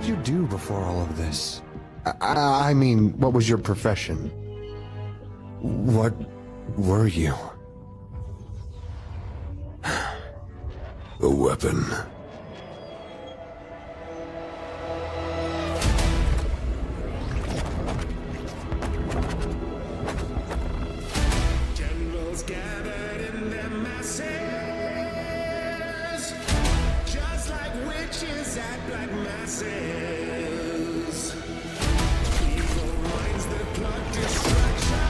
you do before all of this? I mean, what was your profession? What were you? A weapon. Generals gathered in their masses, just like witches at black masses. Evil minds that plot destruction,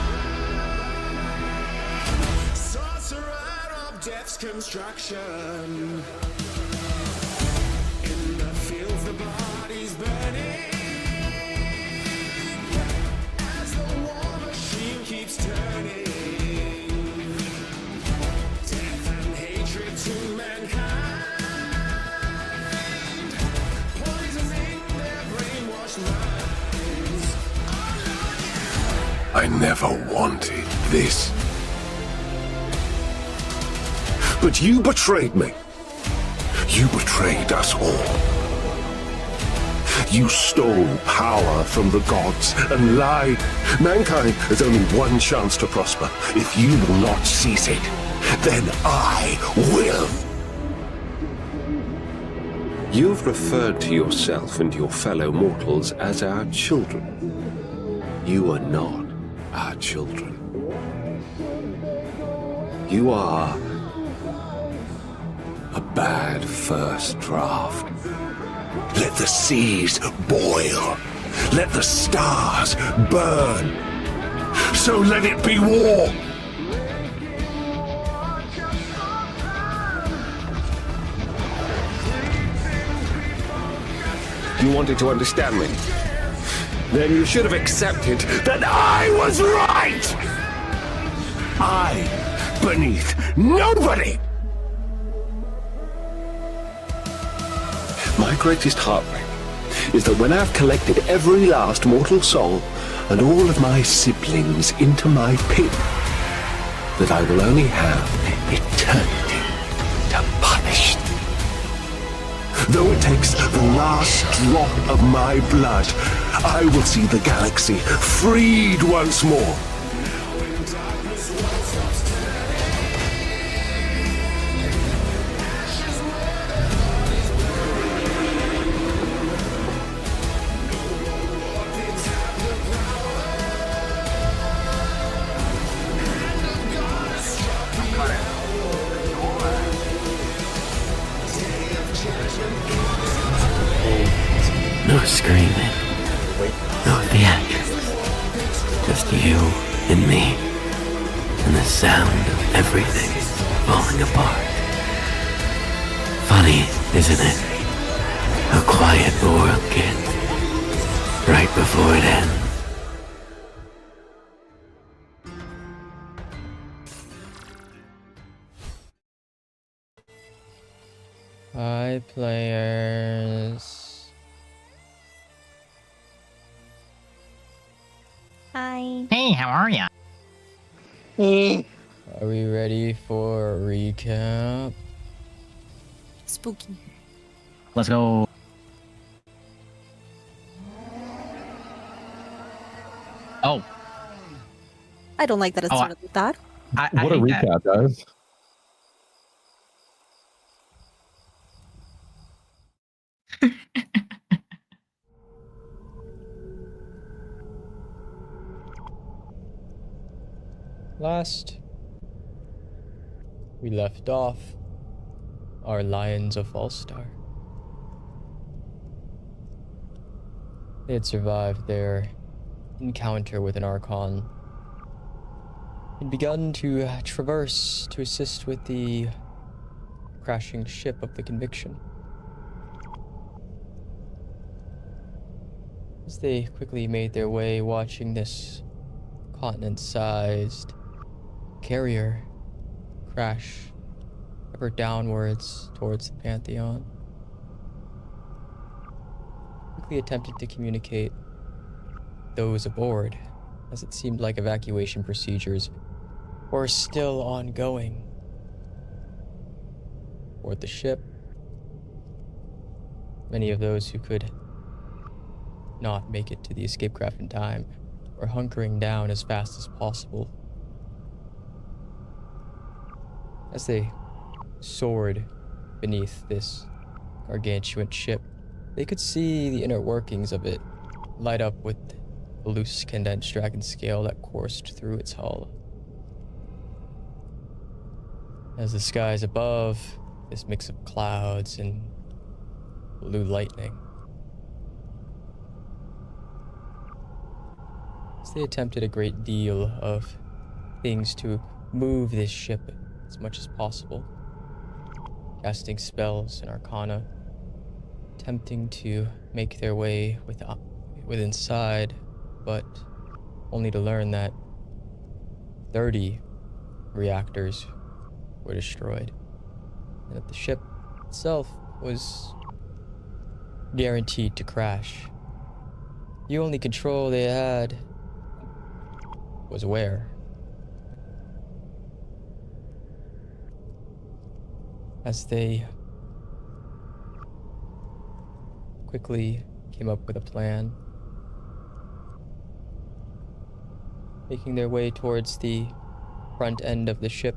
sorcerer of death's construction. In the fields, the bodies burning, as the war machine keeps turning. Death and hatred to mankind, poisoning their brainwashed minds. I never wanted this. But you betrayed me. You betrayed us all. You stole power from the gods and lied. Mankind has only one chance to prosper. If you will not seize it, then I will. You've referred to yourself and your fellow mortals as our children. You are not our children. You are a bad first draft. Let the seas boil. Let the stars burn. So let it be war. You wanted to understand me? Then you should have accepted that I was right! I beneath nobody! My greatest heartbreak is that when I've collected every last mortal soul and all of my siblings into my pit, that I will only have eternity to punish them. Though it takes the last drop of my blood, I will see the galaxy freed once more. No screaming. No theatrics. Just you and me. And the sound of everything falling apart. Funny, isn't it? How quiet the world gets. Right before it ends. Hi, players. Hi. Hey, how are ya? Are we ready for a recap? Spooky. Let's go. Oh. I don't like that it started with that. I What a hate that. recap, guys. Last we left off our Lions of Fallstar. They had survived their encounter with an Archon and begun to traverse to assist with the crashing ship of the Conviction. As they quickly made their way, watching this continent-sized carrier crash ever downwards towards the Pantheon, quickly attempted to communicate those aboard, as it seemed like evacuation procedures were still ongoing. Aboard the ship, many of those who could not make it to the escape craft in time, or hunkering down as fast as possible. As they soared beneath this gargantuan ship, they could see the inner workings of it light up with the loose condensed dragon scale that coursed through its hull. As the skies above, this mix of clouds and blue lightning. As they attempted a great deal of things to move this ship as much as possible, casting spells and arcana, attempting to make their way with inside, but only to learn that 30 reactors were destroyed, and that the ship itself was guaranteed to crash. The only control they had was where. As they quickly came up with a plan, making their way towards the front end of the ship,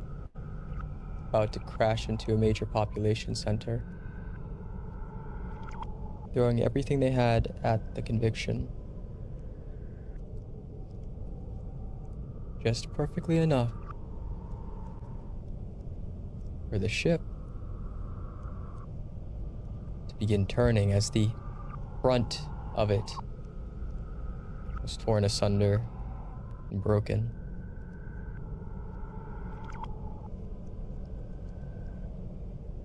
about to crash into a major population center, throwing everything they had at the conviction. Just perfectly enough for the ship to begin turning as the front of it was torn asunder and broken.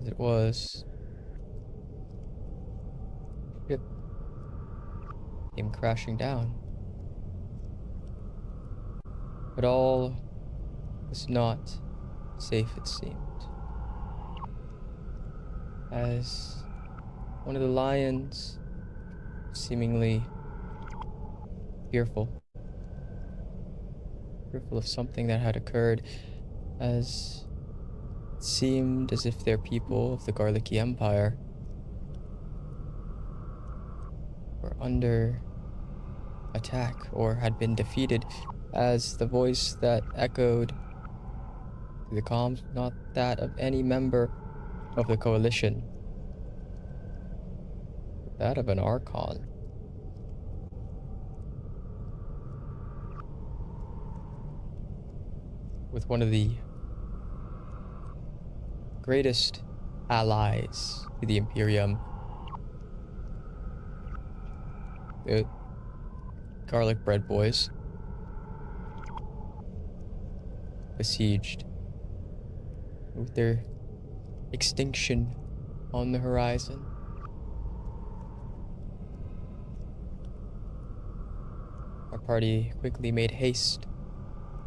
As it was, the ship came crashing down. But all was not safe, it seemed, as one of the lions, seemingly fearful of something that had occurred, as it seemed as if their people of the Garlicky Empire were under attack or had been defeated, as the voice that echoed through the comms, not that of any member of the coalition, but that of an Archon. With one of the greatest allies to the Imperium, the Garlic Bread Boys, besieged, with their extinction on the horizon. Our party quickly made haste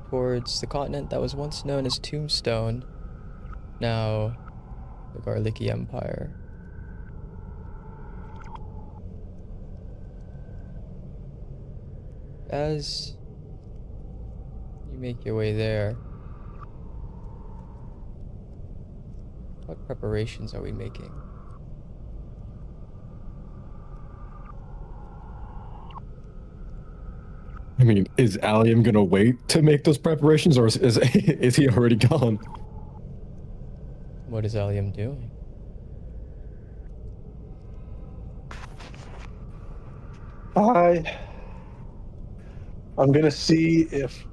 towards the continent that was once known as Tombstone, now the Garlicky Empire. As you make your way there, what preparations are we making? I mean, is Allium gonna wait to make those preparations, or is he already gone? What is Allium doing? I'm gonna see if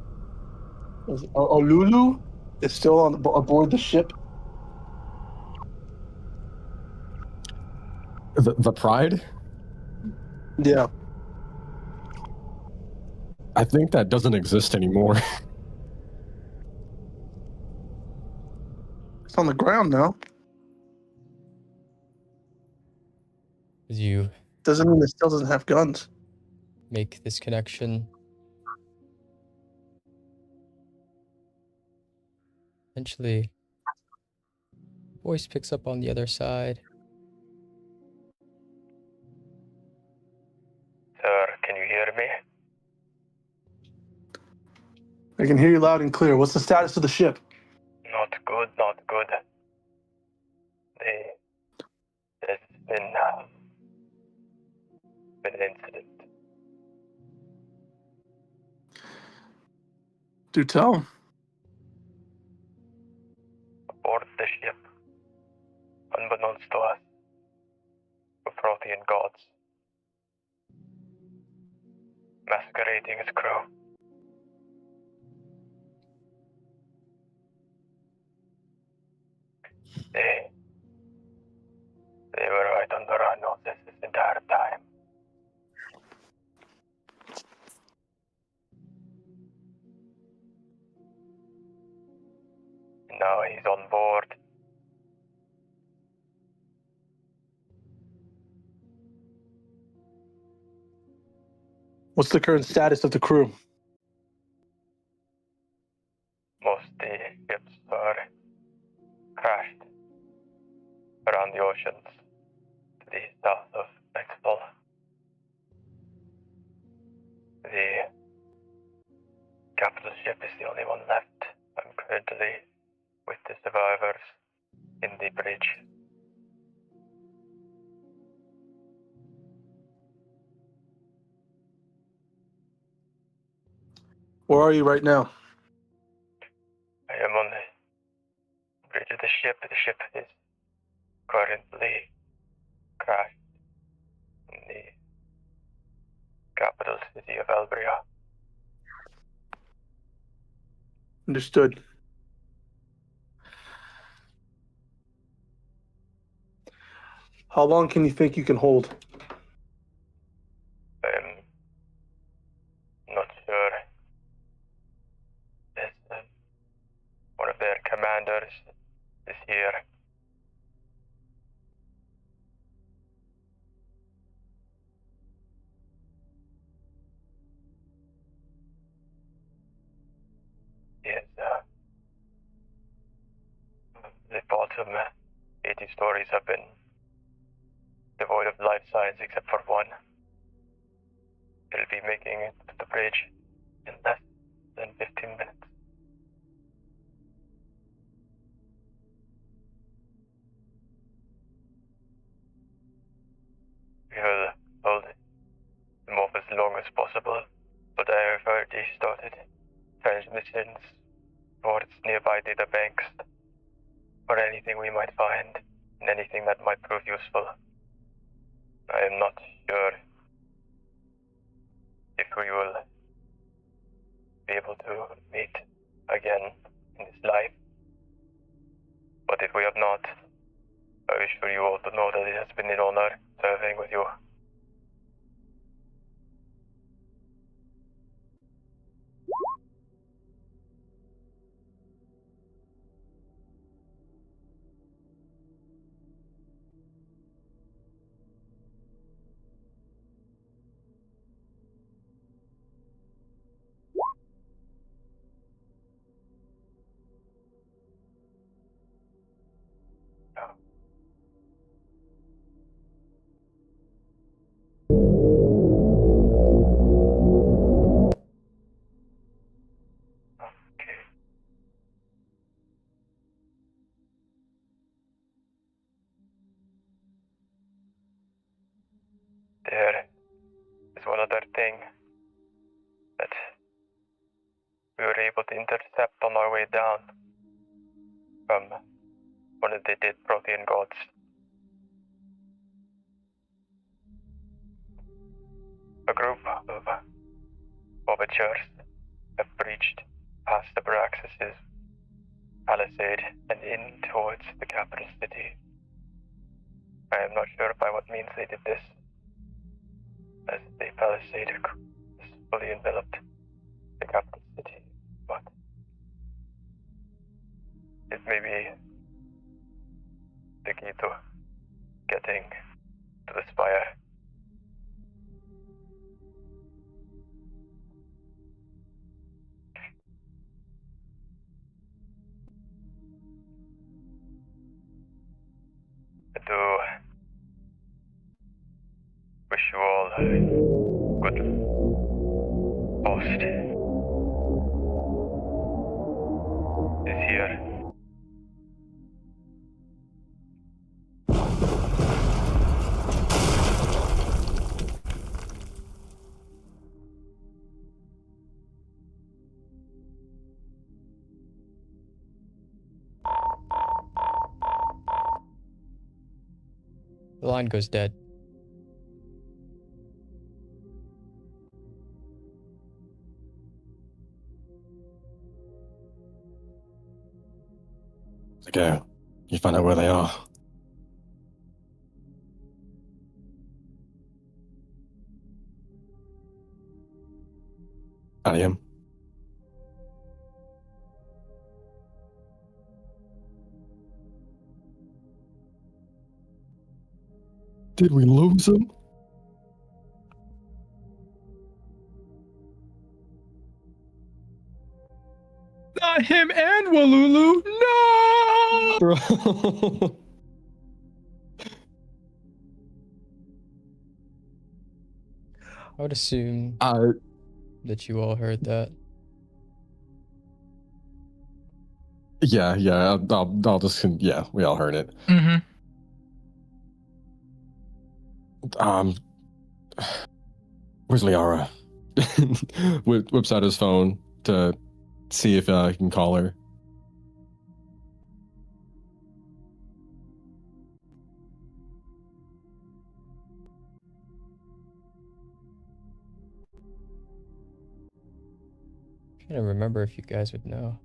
Olulu is still aboard the ship. The Pride? Yeah. I think that doesn't exist anymore. It's on the ground now. As you Doesn't mean it still doesn't have guns. make this connection, eventually, voice picks up on the other side. Sir, can you hear me? I can hear you loud and clear. What's the status of the ship? Not good, not good. There's been an incident. Do tell. Aboard the ship, unbeknownst to us, were Prothean gods, masquerading as crew. They were right under our noses this entire time. Now he's on board. What's the current status of the crew? Most of the ships are crashed around the oceans to the south of Nightfall. The capital ship is the only one left. I'm currently with the survivors in the bridge. Where are you right now? I am on the bridge of the ship. The ship is currently crashed in the capital city of Albria. Understood. How long can you think you can hold? I'm not sure. There's, one of their commanders is here. Yes, the bottom 80 stories have been devoid of life signs except for one. It'll be making it to the bridge in less than 15 minutes. We will hold them off as long as possible, but I have already started transmissions towards nearby data banks for anything we might find and anything that might prove useful. I am not sure if we will be able to meet again in this life, but if we have not, I wish for you all to know that it has been an honor serving with you. There is one other thing that we were able to intercept on our way down from one of the dead Prothean gods. A group of overtures have breached past Abraxis' palisade and in towards the capital city. I am not sure by what means they did this, as the palisade is fully enveloped the capital city, but it may be the key to getting to the Spire. I do wish you all a good post is here. The line goes dead. Okay, you find out where they are. Allium. Did we lose him? Not him and Walulu. No. Bro. I would assume that you all heard that. Yeah, I'll just, yeah, we all heard it. Mm-hmm. Where's Liara? Whips out his phone to see if he can call her. I'm trying to remember if you guys would know.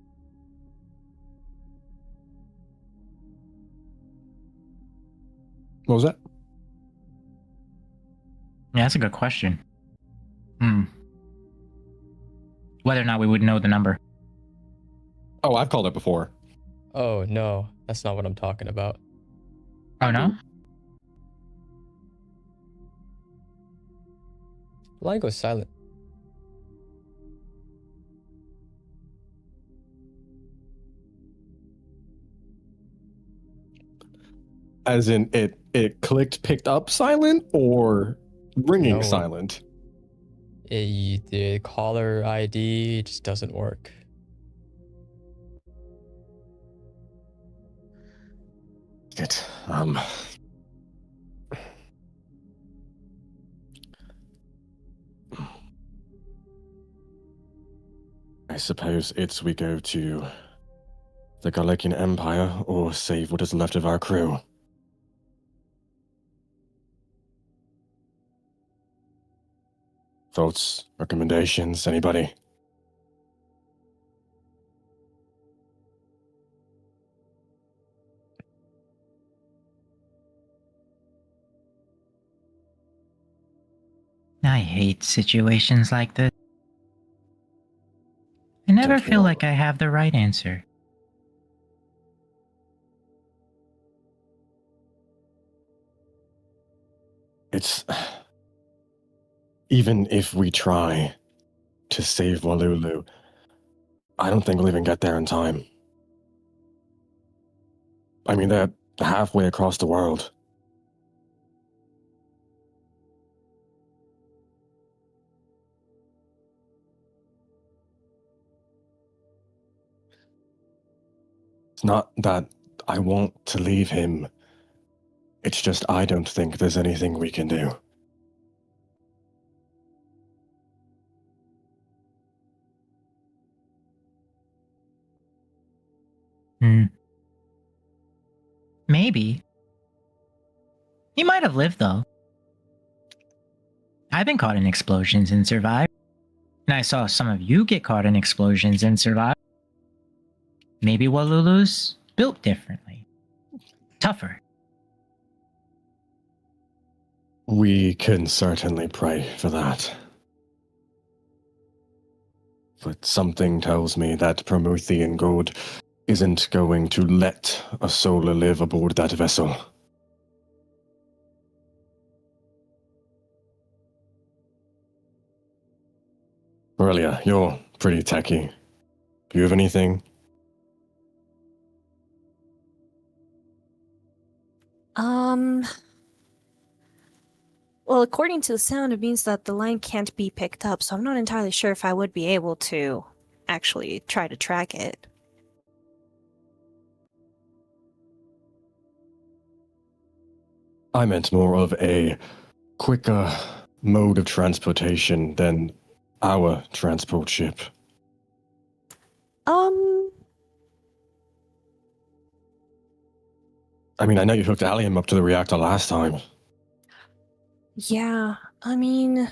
What was that? Yeah, that's a good question. Whether or not we would know the number. Oh, I've called it before. Oh, no. That's not what I'm talking about. Oh, no? The line goes silent. As in, it clicked, picked up silent, or ringing No. silent? The caller ID just doesn't work. It, I suppose we go to the Galician Empire or save what is left of our crew. Thoughts, recommendations, anybody? I hate situations like this. I never Don't feel you? like I have the right answer. It's... Even if we try to save Walulu, I don't think we'll even get there in time. I mean, they're halfway across the world. It's not that I want to leave him. It's just I don't think there's anything we can do. Maybe. He might have lived, though. I've been caught in explosions and survived. And I saw some of you get caught in explosions and survive. Maybe Walulu's built differently. Tougher. We can certainly pray for that. But something tells me that Promethean God isn't going to let a soul live aboard that vessel. Aurelia, you're pretty techy. Do you have anything? Well, according to the sound, it means that the line can't be picked up, so I'm not entirely sure if I would be able to actually try to track it. I meant more of a quicker mode of transportation than our transport ship. I mean, I know you hooked Allium up to the reactor last time. Yeah, I mean...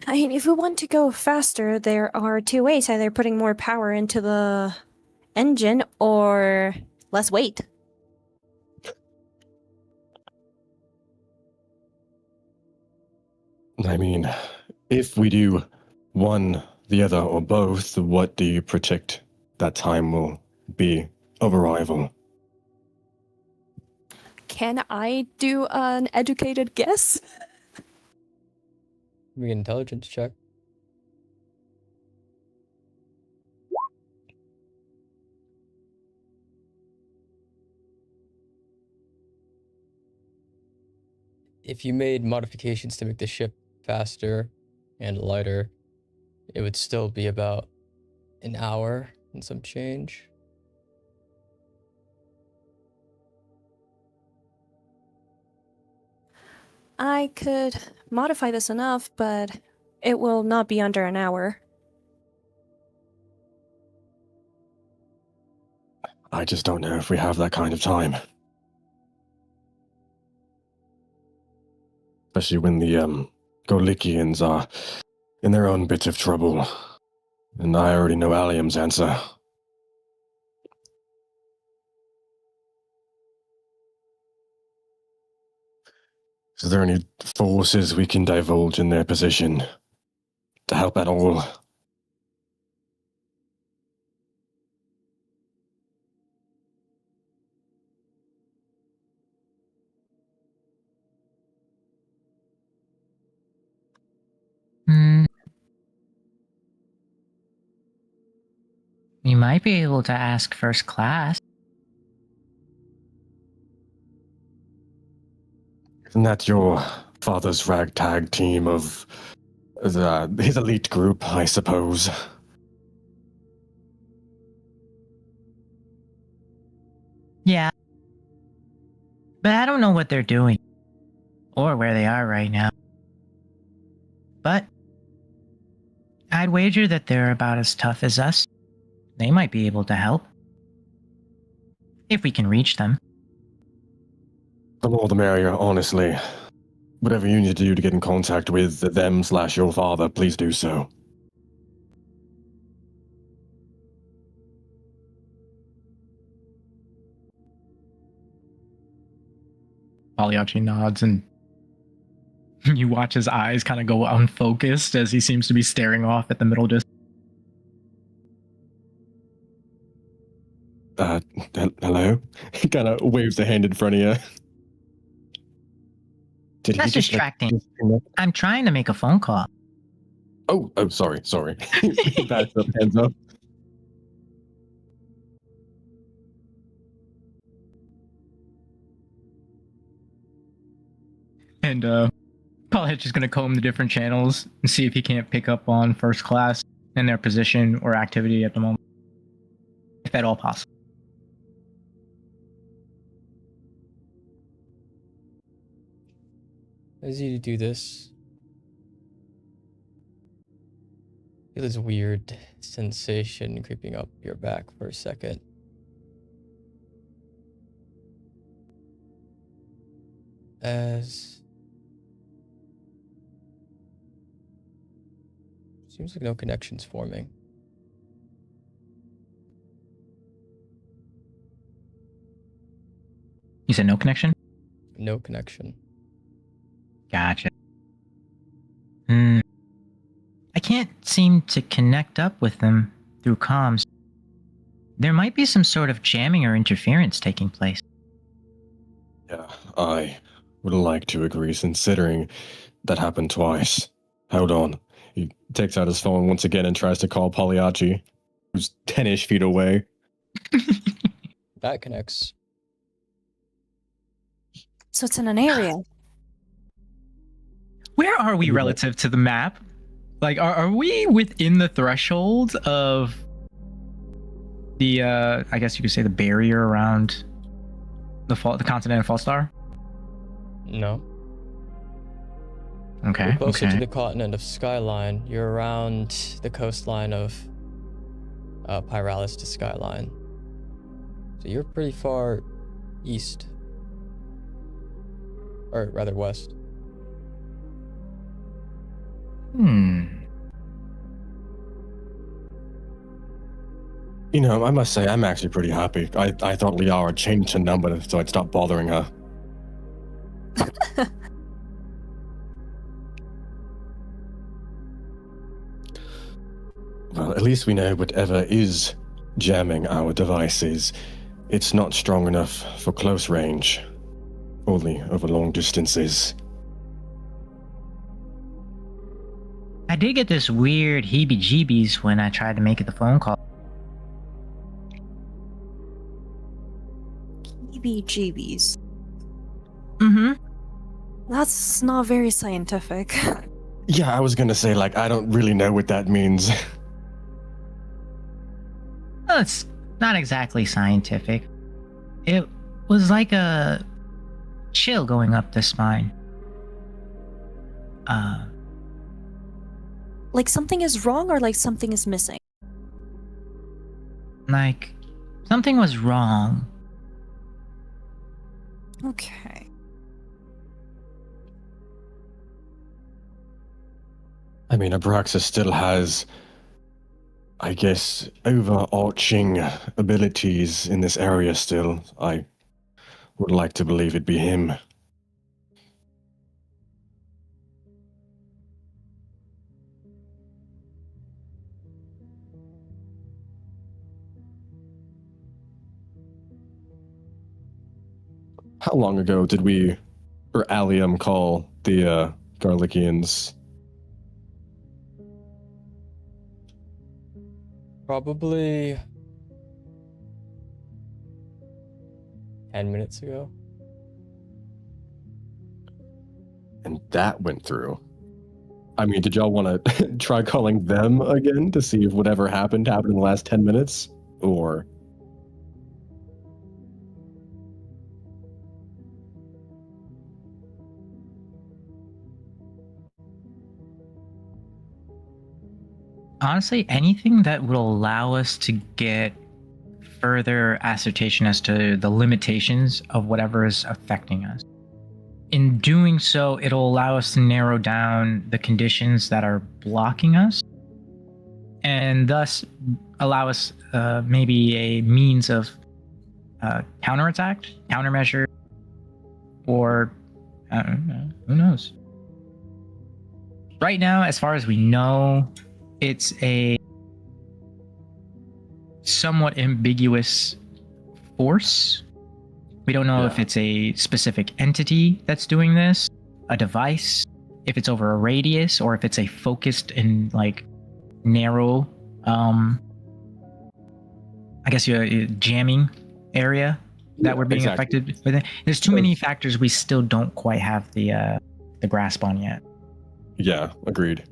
I mean, if we want to go faster, there are two ways. Either putting more power into the engine or less weight. I mean, if we do one, the other, or both, what do you predict that time will be of arrival? Can I do an educated guess? Give me an intelligence check. If you made modifications to make the ship faster and lighter, it would still be about an hour and some change. I could modify this enough, but it will not be under an hour. I just don't know if we have that kind of time. Especially when the Golicians are in their own bit of trouble. And I already know Allium's answer. Is there any forces we can divulge in their position to help at all? You might be able to ask first class. Isn't that your father's ragtag team of his elite group, I suppose? Yeah. But I don't know what they're doing. Or where they are right now. But I'd wager that they're about as tough as us. They might be able to help. If we can reach them. The more the merrier, honestly. Whatever you need to do to get in contact with them/your father, please do so. Pagliacci nods and you watch his eyes kind of go unfocused as he seems to be staring off at the middle distance. Hello? He kind of waves a hand in front of you. Did That's he just, distracting. I'm trying to make a phone call. Oh, sorry. Backs up, hands up. And Pagliacci's just going to comb the different channels and see if he can't pick up on first class and their position or activity at the moment. If at all possible. As you do this, feel this weird sensation creeping up your back for a second. As seems like no connection's forming. You said no connection? No connection. Gotcha. I can't seem to connect up with them through comms. There might be some sort of jamming or interference taking place. Yeah, I would like to agree, considering that happened twice. Hold on. He takes out his phone once again and tries to call Pagliacci, who's 10-ish feet away. That connects. So it's in an area. Where are we relative to the map? Like, are we within the threshold of the, I guess you could say the barrier around the continent of Fallstar? No. Okay, You're closer okay. to the continent of Skyline. You're around the coastline of Pyralis to Skyline. So you're pretty far east. Or rather west. You know, I must say, I'm actually pretty happy. I thought Liara changed her number so I'd stop bothering her. Well, at least we know whatever is jamming our devices, it's not strong enough for close range, only over long distances. I did get this weird heebie-jeebies when I tried to make the phone call. heebie-jeebies. Mm-hmm. That's not very scientific. Yeah, I was gonna say, like, I don't really know what that means. Well, it's not exactly scientific. It was like a chill going up the spine. Like something is wrong or like something is missing? Like, something was wrong. Okay. I mean, Abraxis still has, I guess, overarching abilities in this area still. I would like to believe it'd be him. How long ago did we, or Allium, call the Garlicians? Probably 10 minutes ago. And that went through. I mean, did y'all want to try calling them again to see if whatever happened in the last 10 minutes? Or... Honestly, anything that will allow us to get further assertion as to the limitations of whatever is affecting us. In doing so, it'll allow us to narrow down the conditions that are blocking us, and thus allow us maybe a means of counterattack, countermeasure, or who knows. Right now, as far as we know, it's a somewhat ambiguous force. We don't know if it's a specific entity that's doing this, a device, if it's over a radius, or if it's a focused and like narrow, I guess a jamming area that we're being affected with. There's too many factors we still don't quite have the grasp on yet. Yeah, agreed.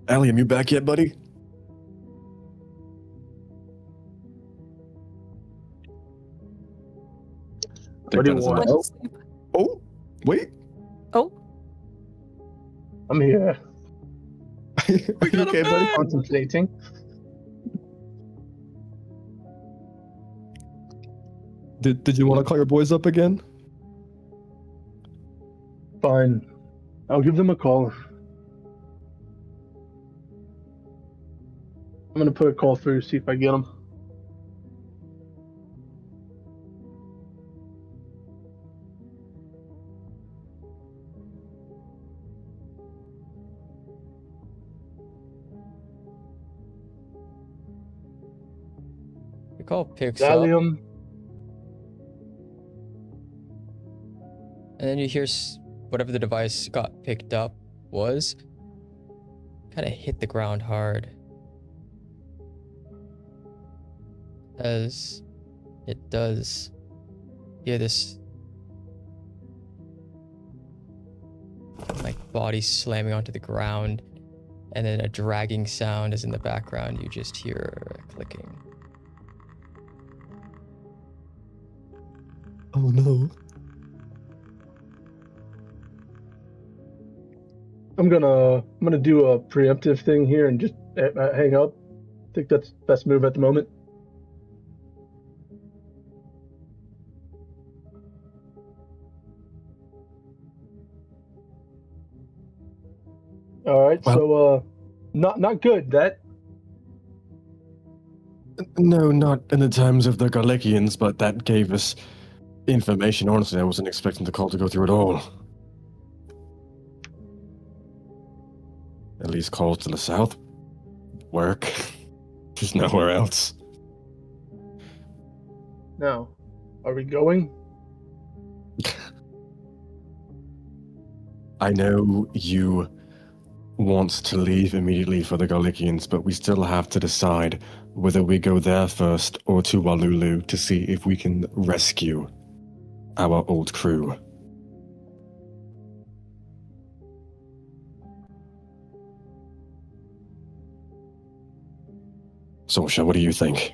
Allium, you back yet, buddy? What do you want? Oh, wait. Oh. I'm here. Are you okay, buddy? Contemplating. Did you want to call your boys up again? Fine. I'll give them a call. I'm gonna put a call through, see if I get them. The call picks up, Gallium. and then you hear whatever the device got picked up was kind of hit the ground hard. As it does, you hear this like body slamming onto the ground, and then a dragging sound is in the background. You just hear clicking. Oh no. I'm gonna do a preemptive thing here and just hang up. I think that's best move at the moment. All right, Well- so not good. That No, not in the terms of the Garlekians, but that gave us information. Honestly, I wasn't expecting the call to go through at all. At least calls to the south work. Just nowhere else. now, are we going? I know you want to leave immediately for the Garlekians, but we still have to decide whether we go there first or to Walulu to see if we can rescue our old crew. Sorsha, what do you think?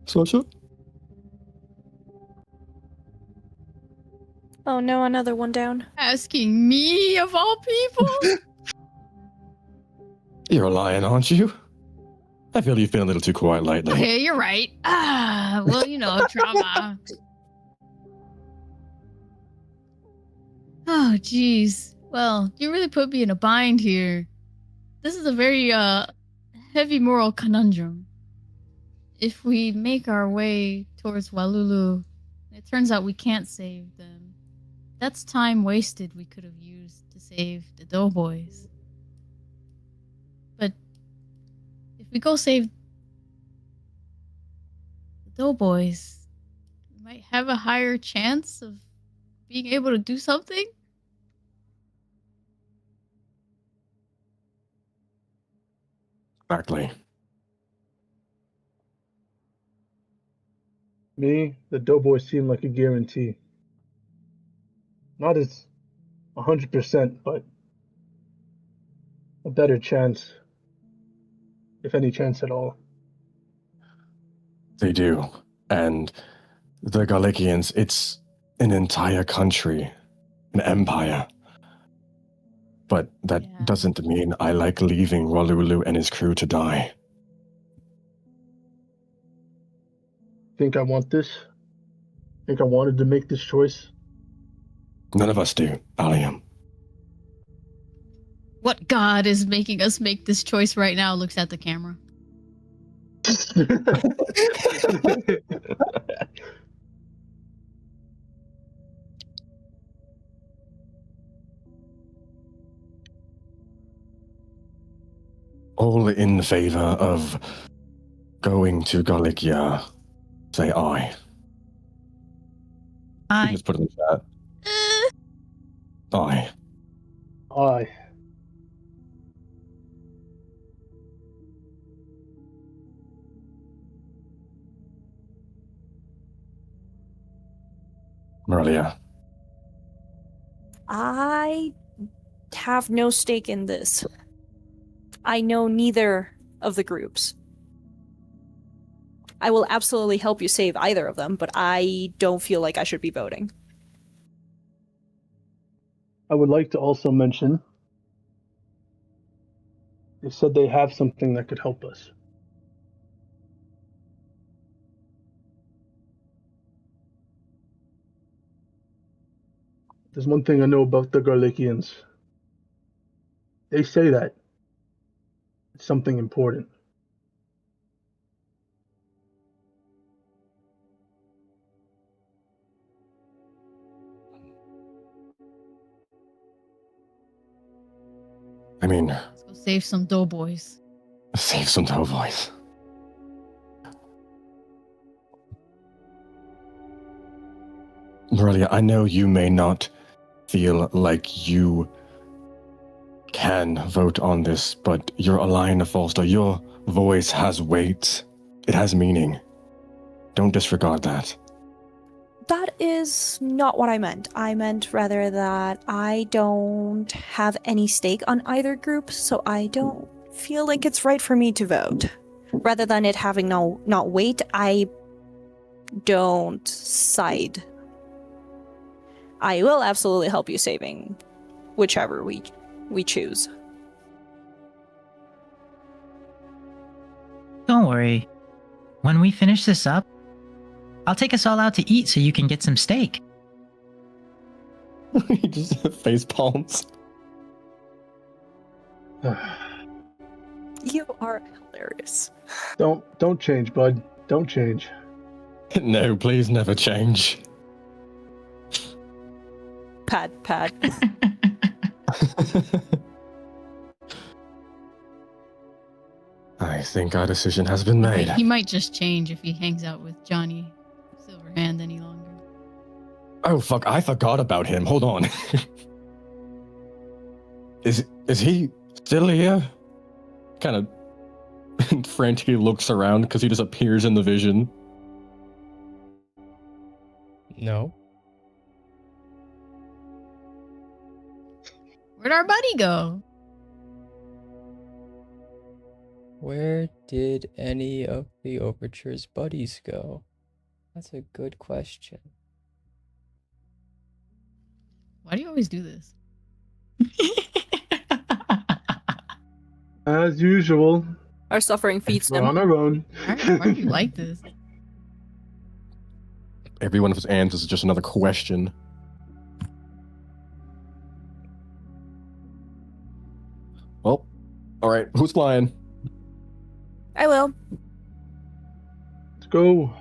Sorsha? Oh no, another one down. Asking me of all people? You're a lion, aren't you? I feel you've been a little too quiet lately. Okay, you're right. Well, you know, trauma. Oh, jeez. Well, you really put me in a bind here. This is a very, heavy moral conundrum. If we make our way towards Walulu, it turns out we can't save them. That's time wasted we could have used to save the Doughboys. But if we go save the Doughboys, we might have a higher chance of being able to do something. Exactly. Me, the Doughboys seem like a guarantee. Not as 100%, but a better chance, if any chance at all. They do. And the Garlekians, it's an entire country, an empire. But that doesn't mean I like leaving Walulu and his crew to die. Think I want this? Think I wanted to make this choice? None of us do, Aliam. What god is making us make this choice right now? Looks at the camera. All in favor of going to Galicia, say aye. Aye. Just put it in the chat. Aye. Aye. Morelia. I have no stake in this. I know neither of the groups. I will absolutely help you save either of them, but I don't feel like I should be voting. I would like to also mention, they said they have something that could help us. There's one thing I know about the Garlekians. They say that it's something important. I mean, Let's go save some Doughboys. save some Doughboys. Morelia, I know you may not feel like you can vote on this, but you're a lion of Fallstar. Your voice has weight. It has meaning. Don't disregard that. That is not what I meant. I meant rather that I don't have any stake on either group, so I don't feel like it's right for me to vote. Rather than it having not weight, I don't side. I will absolutely help you saving whichever we choose. Don't worry. When we finish this up, I'll take us all out to eat so you can get some steak. He just face palms. You are hilarious. Don't change, bud. Don't change. No, please never change. Pad. I think our decision has been made. He might just change if he hangs out with Johnny Silverhand any longer. Oh fuck, I forgot about him. Hold on. Is he still here? Kind of frantically looks around because he just appears in the vision. No. Where'd our buddy go? Where did any of the Overture's buddies go? That's a good question. Why do you always do this? As usual. Our suffering feeds We're them. on our own. Why do you like this? Every one of his answers is just another question. Well, alright, who's flying? I will. Let's go.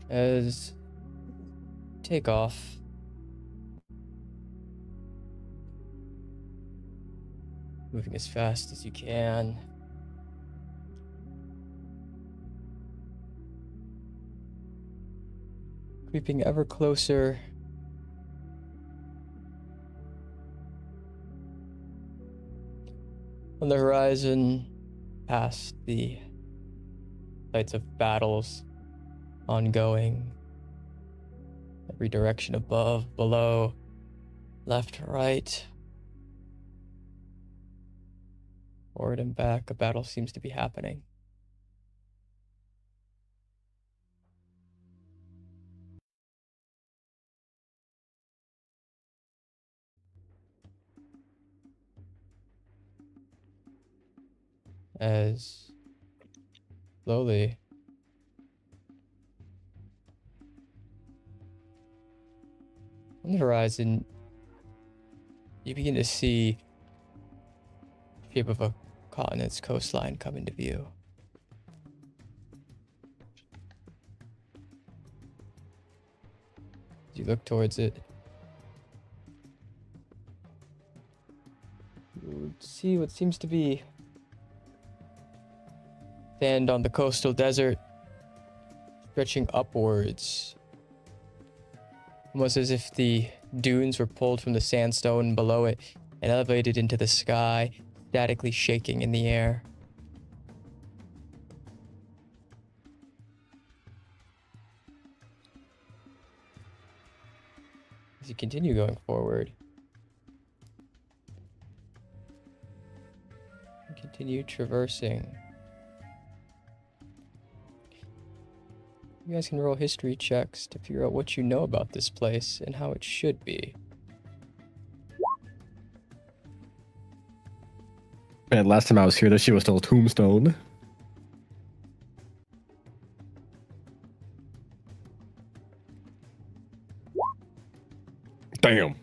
As take off. Moving as fast as you can. Creeping ever closer. On the horizon, past the sites of battles ongoing. Every direction above, below, left, right. Forward and back, a battle seems to be happening. As slowly on the horizon, you begin to see the shape of a continent's coastline come into view. As you look towards it, you see what seems to be sand on the coastal desert, stretching upwards, almost as if the dunes were pulled from the sandstone below it and elevated into the sky, statically shaking in the air. As you continue going forward, you continue traversing. You guys can roll history checks to figure out what you know about this place and how it should be. Man, last time I was here, this shit was still a tombstone. Damn.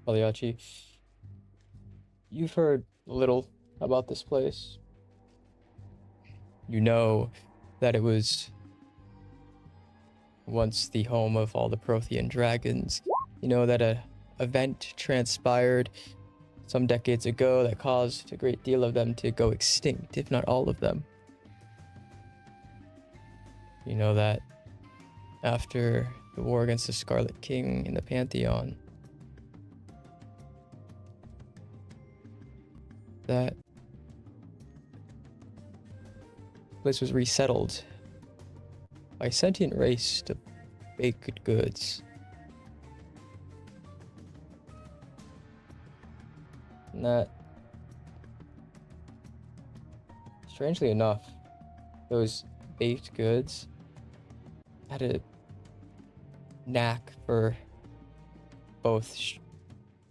Pagliacci, you've heard little about this place. You know that it was once the home of all the Prothean dragons. You know that a event transpired some decades ago that caused a great deal of them to go extinct, if not all of them. You know that after the war against the Scarlet King in the Pantheon, that place was resettled by a sentient race to baked goods. And that, strangely enough, those baked goods had a knack for both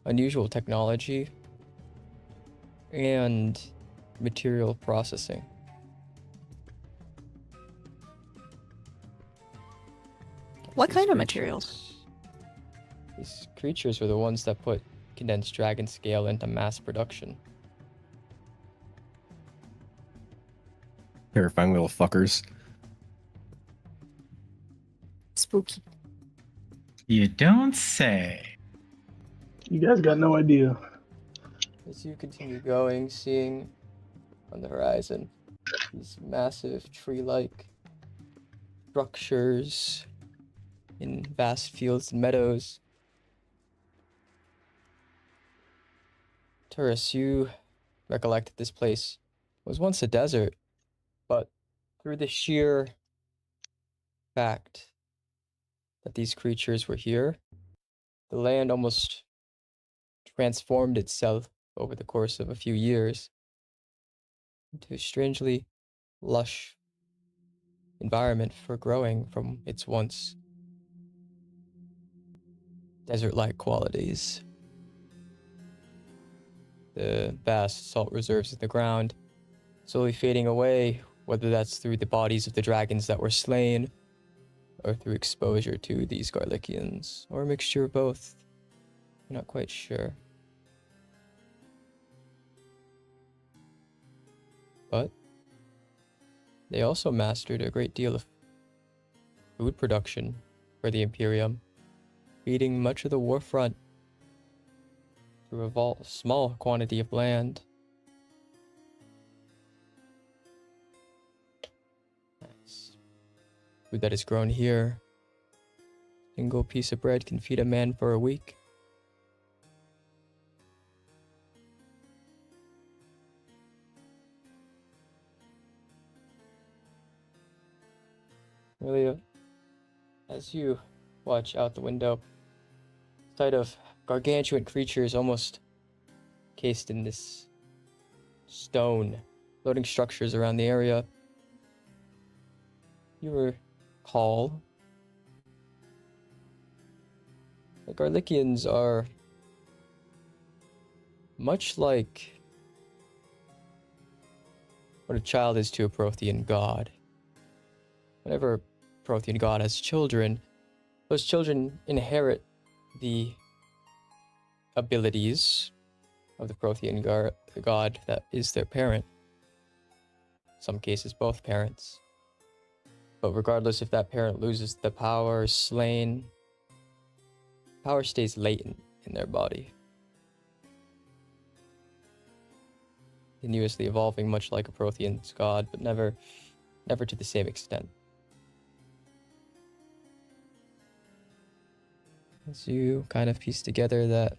unusual technology and material processing. What kind of materials? These creatures were the ones that put condensed dragon scale into mass production. Terrifying little fuckers. Spooky. You don't say. You guys got no idea. As you continue going, seeing on the horizon these massive tree-like structures in vast fields and meadows. Tourists, you recollect that this place was once a desert, but through the sheer fact that these creatures were here, the land almost transformed itself over the course of a few years into a strangely lush environment for growing from its once desert-like qualities. The vast salt reserves in the ground slowly fading away, whether that's through the bodies of the dragons that were slain, or through exposure to these Garlichians, or a mixture of both. I'm not quite sure. But they also mastered a great deal of food production for the Imperium, feeding much of the war front through a small quantity of land. Nice. Food that is grown here. Single piece of bread can feed a man for a week. Really, as you watch out the window, sight of gargantuan creatures almost cased in this stone, floating structures around the area. You recall the Garlichians are much like what a child is to a Prothean god. Whenever a Prothean god has children, those children inherit the abilities of the Prothean god that is their parent. In some cases, both parents. But regardless if that parent loses the power or is slain, power stays latent in their body. Continuously evolving much like a Prothean's god, but never to the same extent. As you kind of piece together that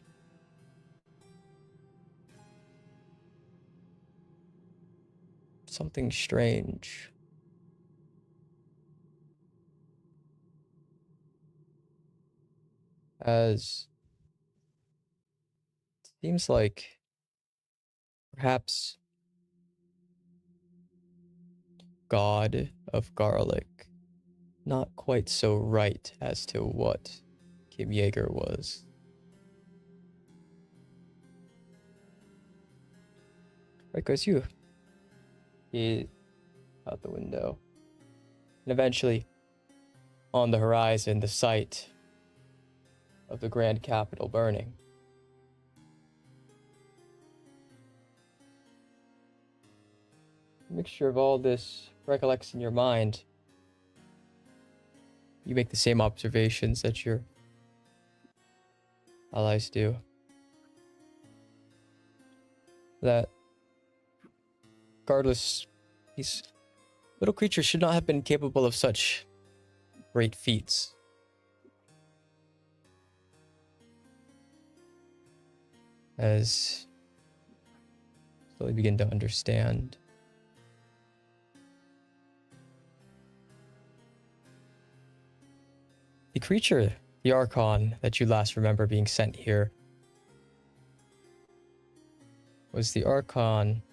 something strange as it seems like perhaps God of Garlic not quite so right as to what Kim Yeager was. Right, goes you. He out the window. And eventually, on the horizon, the sight of the Grand Capital burning. A mixture of all this recollects in your mind. You make the same observations that your allies do. that regardless, these little creatures should not have been capable of such great feats. As slowly begin to understand. The creature, the Archon, that you last remember being sent here was the Archon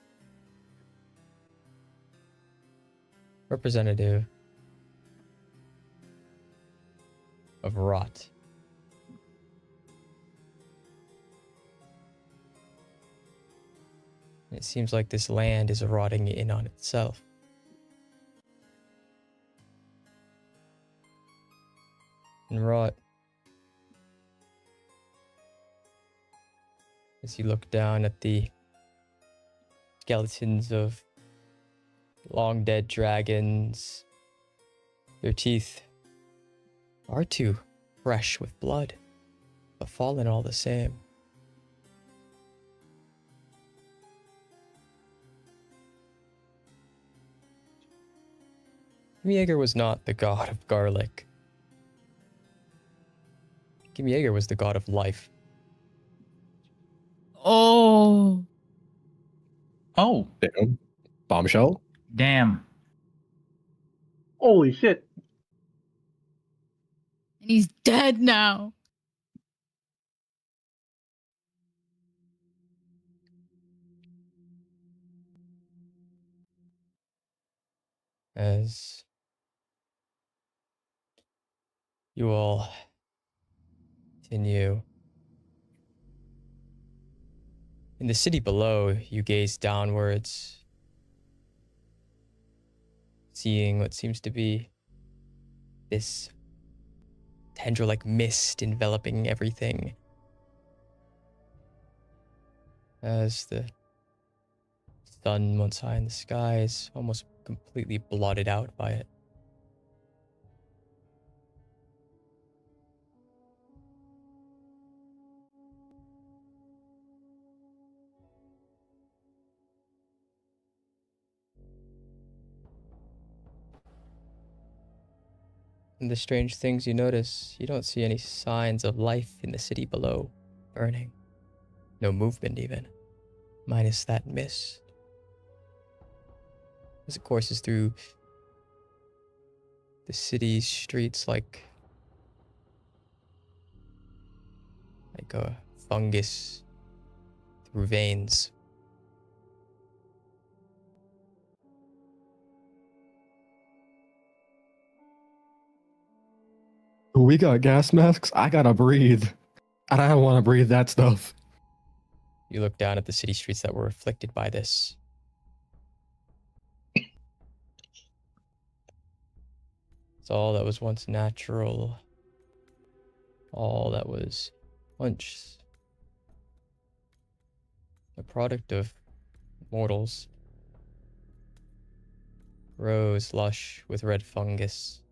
representative of rot. It seems like this land is rotting in on itself. And rot, as you look down at the skeletons of long dead dragons, their teeth are too fresh with blood, but fallen all the same. Jaeger was not the god of garlic. Jaeger was the god of life. Oh. Oh, Damn. Bombshell? damn. Holy shit. And he's dead now. As you all continue. In the city below, you gaze downwards, seeing what seems to be this tendril-like mist enveloping everything. As the sun once high in the sky is almost completely blotted out by it. And the strange things you notice, you don't see any signs of life in the city below, burning. No movement even, minus that mist. As it courses through the city's streets like a fungus through veins. We got gas masks. I gotta breathe. And I don't want to breathe that stuff. You look down at the city streets that were afflicted by this. It's all that was once natural. All that was once a product of mortals. Grows lush with red fungus.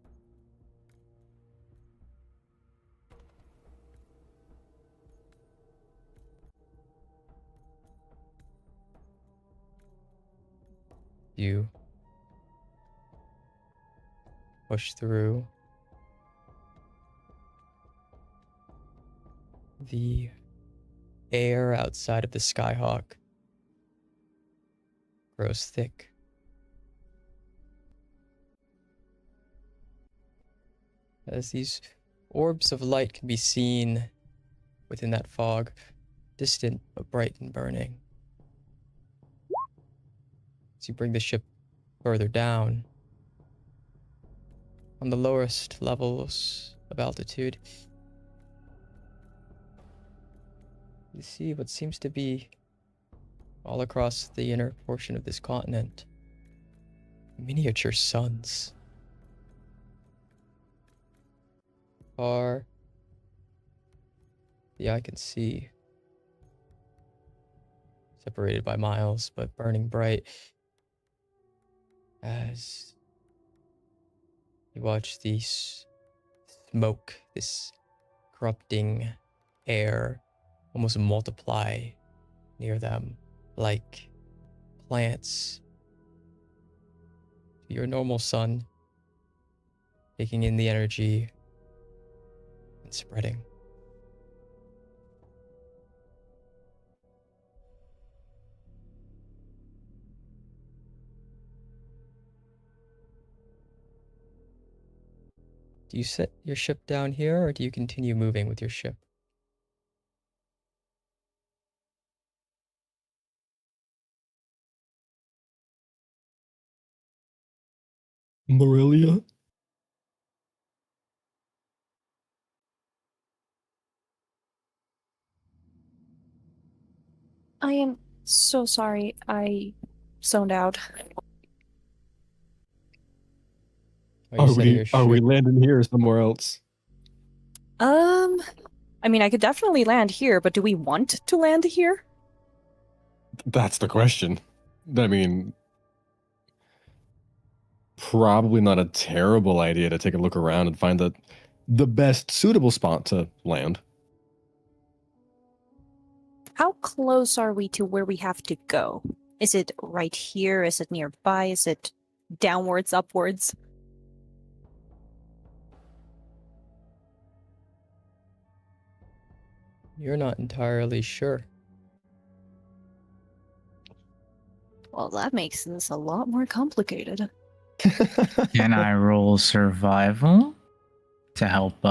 You push through. The air outside of the Skyhawk grows thick. As these orbs of light can be seen within that fog, distant but bright and burning. As you bring the ship further down, on the lowest levels of altitude, you see what seems to be all across the inner portion of this continent, miniature suns. Far, the eye can see, separated by miles, but burning bright. As you watch the smoke, this corrupting air, almost multiply near them, like plants to your normal sun, taking in the energy and spreading. Do you set your ship down here, or do you continue moving with your ship? Morelia? I am so sorry. I zoned out. Are you setting your Are we ship? landing here or somewhere else? I mean, I could definitely land here, but do we want to land here? That's the question. I mean, probably not a terrible idea to take a look around and find the best suitable spot to land. How close are we to where we have to go? Is it right here? Is it nearby? Is it downwards, upwards? You're not entirely sure. Well, that makes this a lot more complicated. Can I roll survival to help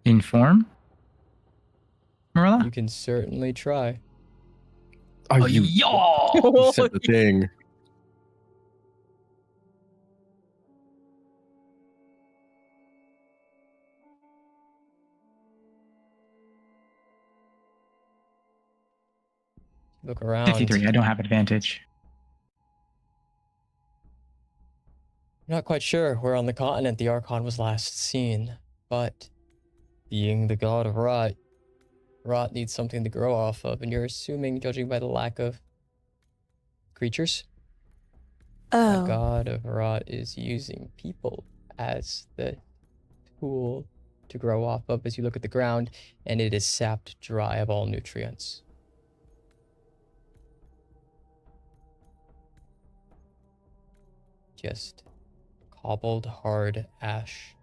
inform? Marilla? You can certainly try. Are you yo! said the thing? Look around. 53. I don't have advantage. You're not quite sure where on the continent the Archon was last seen, but being the god of rot, rot needs something to grow off of, and you're assuming, judging by the lack of creatures, the Oh. god of rot is using people as the tool to grow off of as you look at the ground, and it is sapped dry of all nutrients. Just cobbled hard ash.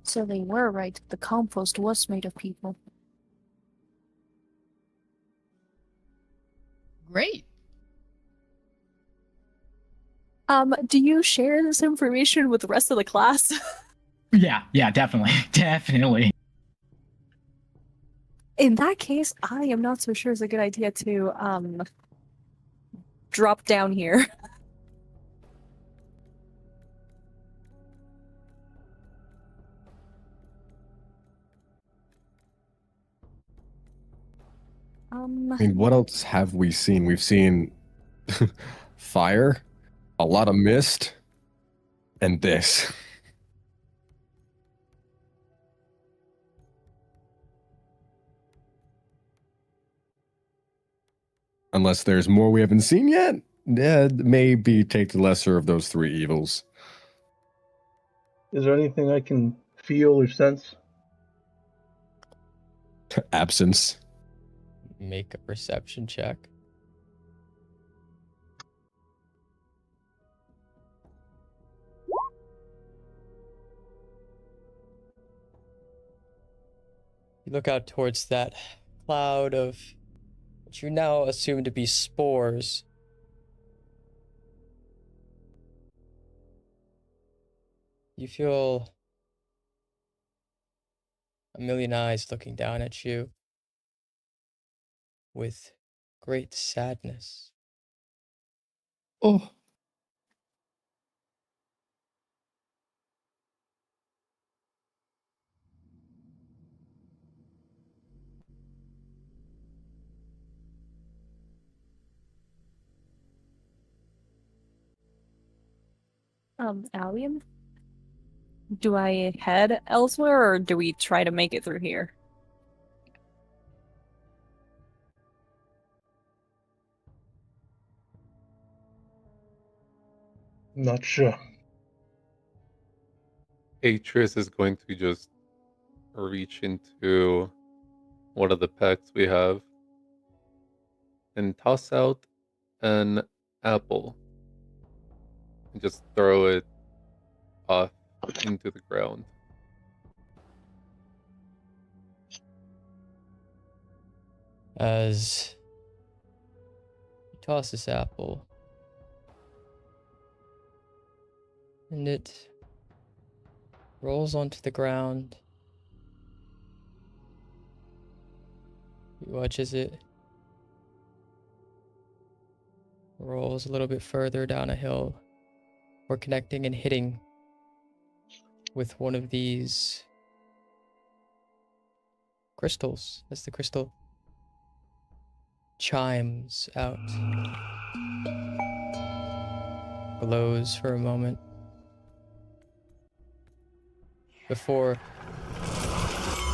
So they were right. The compost was made of people. Great. Do you share this information with the rest of the class? Yeah, definitely. Definitely. In that case, I am not so sure it's a good idea to drop down here. I mean, what else have we seen? We've seen fire, a lot of mist, and this. Unless there's more we haven't seen yet, maybe take the lesser of those three evils. Is there anything I can feel or sense? Absence. Make a perception check. You look out towards that cloud of what you now assume to be spores. You feel a million eyes looking down at you with great sadness. Oh. Allium? Do I head elsewhere, or do we try to make it through here? Not sure. Atreus is going to just reach into one of the packs we have and toss out an apple and just throw it off into the ground. As you toss this apple, and it rolls onto the ground. You watch as it rolls a little bit further down a hill, before connecting and hitting with one of these crystals as the crystal chimes out, glows for a moment before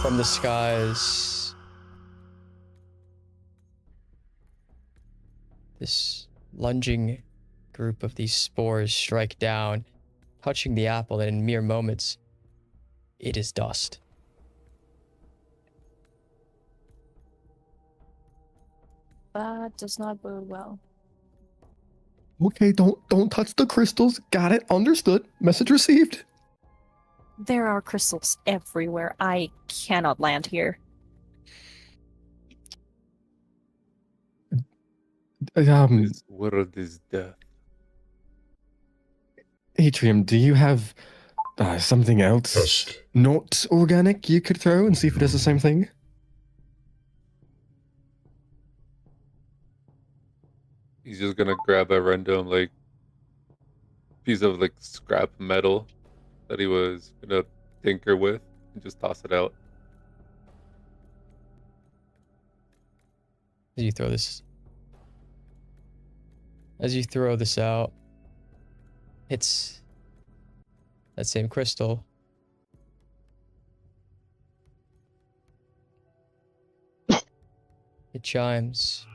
from the skies this lunging group of these spores strike down, touching the apple, and in mere moments it is dust. That does not bode well. Okay, don't touch the crystals. Got it. Understood. Message received. There are crystals everywhere. I cannot land here. This world is death. Atrium, do you have something else not organic you could throw and see if it does the same thing? He's just gonna grab a random like piece of like scrap metal that he was gonna tinker with and just toss it out. As you throw this out, it's that same crystal. It chimes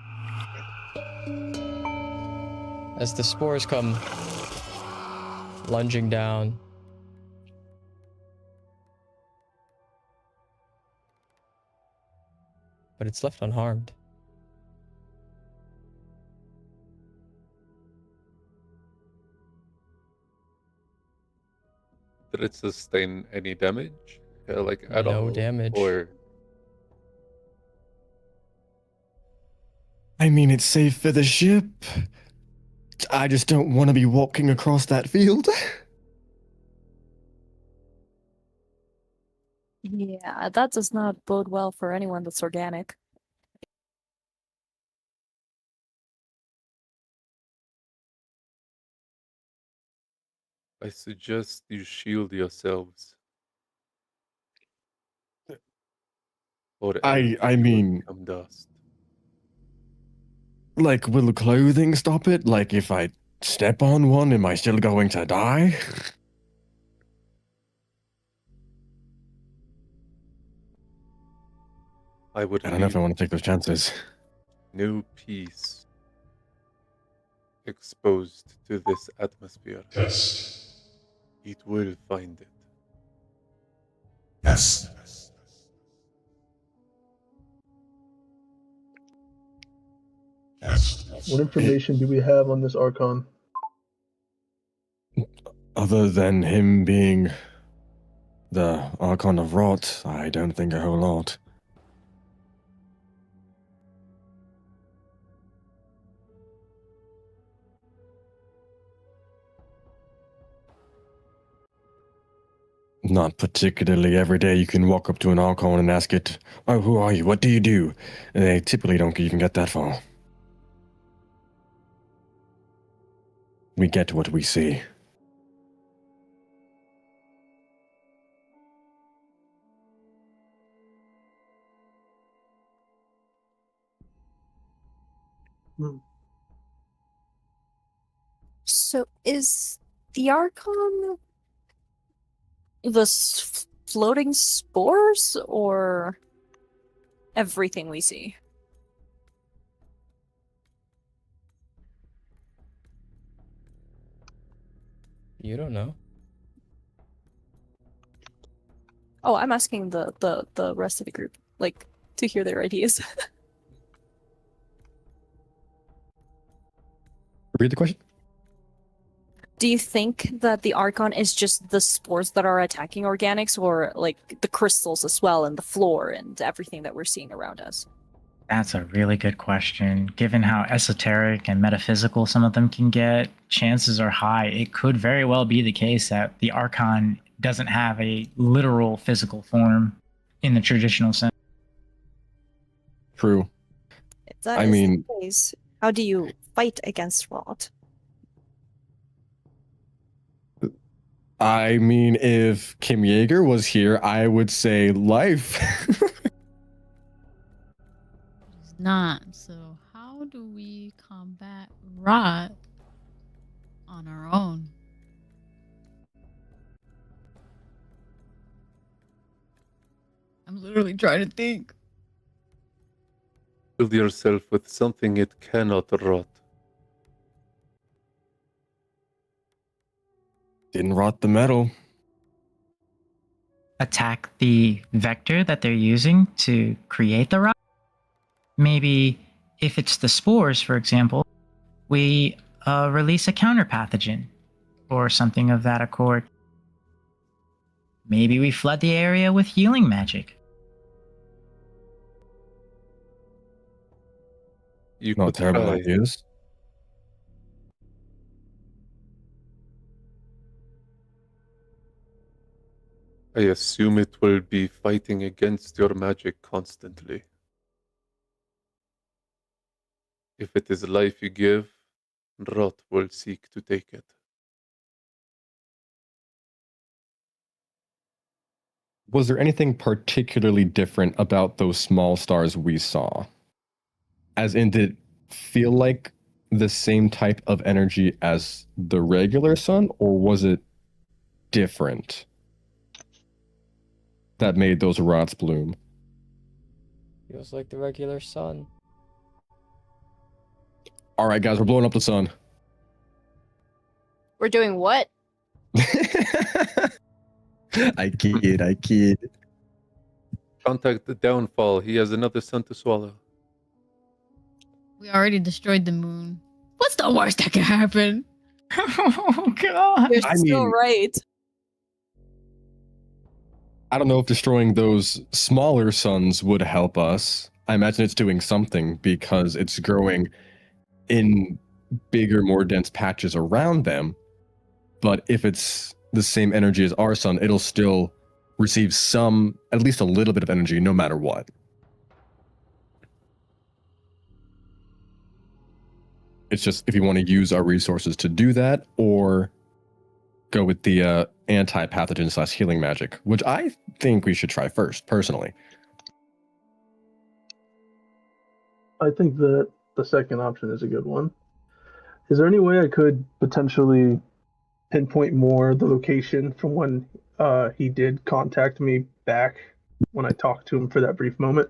as the spores come lunging down. But it's left unharmed. Did it sustain any damage? Like at all? No damage. Or I mean, it's safe for the ship. I just don't want to be walking across that field. Yeah, that does not bode well for anyone that's organic. I suggest you shield yourselves. Or I else you will mean, become dust. like, will clothing stop it? Like, if I step on one, am I still going to die? I would I don't know if I leave want to take those chances. no piece exposed to this atmosphere. Test. It will find it. Yes. What information do we have on this Archon? Other than him being the Archon of Rot, I don't think a whole lot. Not particularly. Every day you can walk up to an Archon and ask it, "Oh, who are you? What do you do?" And they typically don't even get that far. We get what we see. So is the Archon the floating spores or everything we see? You don't know. Oh, I'm asking the rest of the group, like, to hear their ideas. Read the question. Do you think that the Archon is just the spores that are attacking organics, or like the crystals as well, and the floor and everything that we're seeing around us? That's a really good question. Given how esoteric and metaphysical some of them can get, chances are high it could very well be the case that the Archon doesn't have a literal physical form in the traditional sense. True. If that I is mean- the case, how do you fight against rot? I mean, if Kim Yeager was here, I would say life. It's not. So how do we combat rot on our own? I'm literally trying to think. Fill yourself with something it cannot rot. Didn't rot the metal. Attack the vector that they're using to create the rot. Maybe if it's the spores, for example, we release a counter pathogen or something of that accord. Maybe we flood the area with healing magic. You Not could terrible try. ideas. I assume it will be fighting against your magic constantly. If it is life you give, rot will seek to take it. Was there anything particularly different about those small stars we saw? As in, did it feel like the same type of energy as the regular sun, or was it different that made those rots bloom? Feels like the regular sun. All right, guys, we're blowing up the sun. We're doing what? I kid. Contact the downfall. He has another sun to swallow. We already destroyed the moon. What's the worst that can happen? Oh god. You're I still mean- right. I don't know if destroying those smaller suns would help us. I imagine it's doing something because it's growing in bigger, more dense patches around them. But if it's the same energy as our sun, it'll still receive some, at least a little bit of energy, no matter what. It's just if you want to use our resources to do that, or go with the anti-pathogen / healing magic, which I think we should try first, personally. I think that the second option is a good one. Is there any way I could potentially pinpoint more the location from when he did contact me back when I talked to him for that brief moment?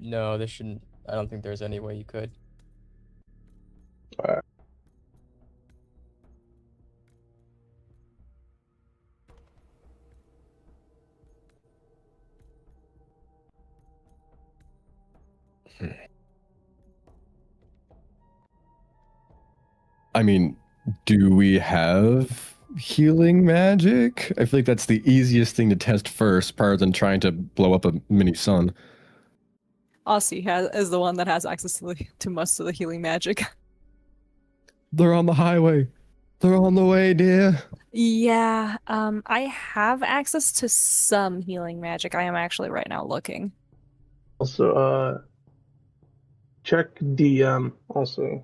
No, this shouldn't. I don't think there's any way you could. I mean, do we have healing magic? I feel like that's the easiest thing to test first, rather than trying to blow up a mini sun. Aussie is the one that has access to most of the healing magic. They're on the highway. They're on the way, dear. Yeah, I have access to some healing magic. I am actually right now looking. Also, check DM also.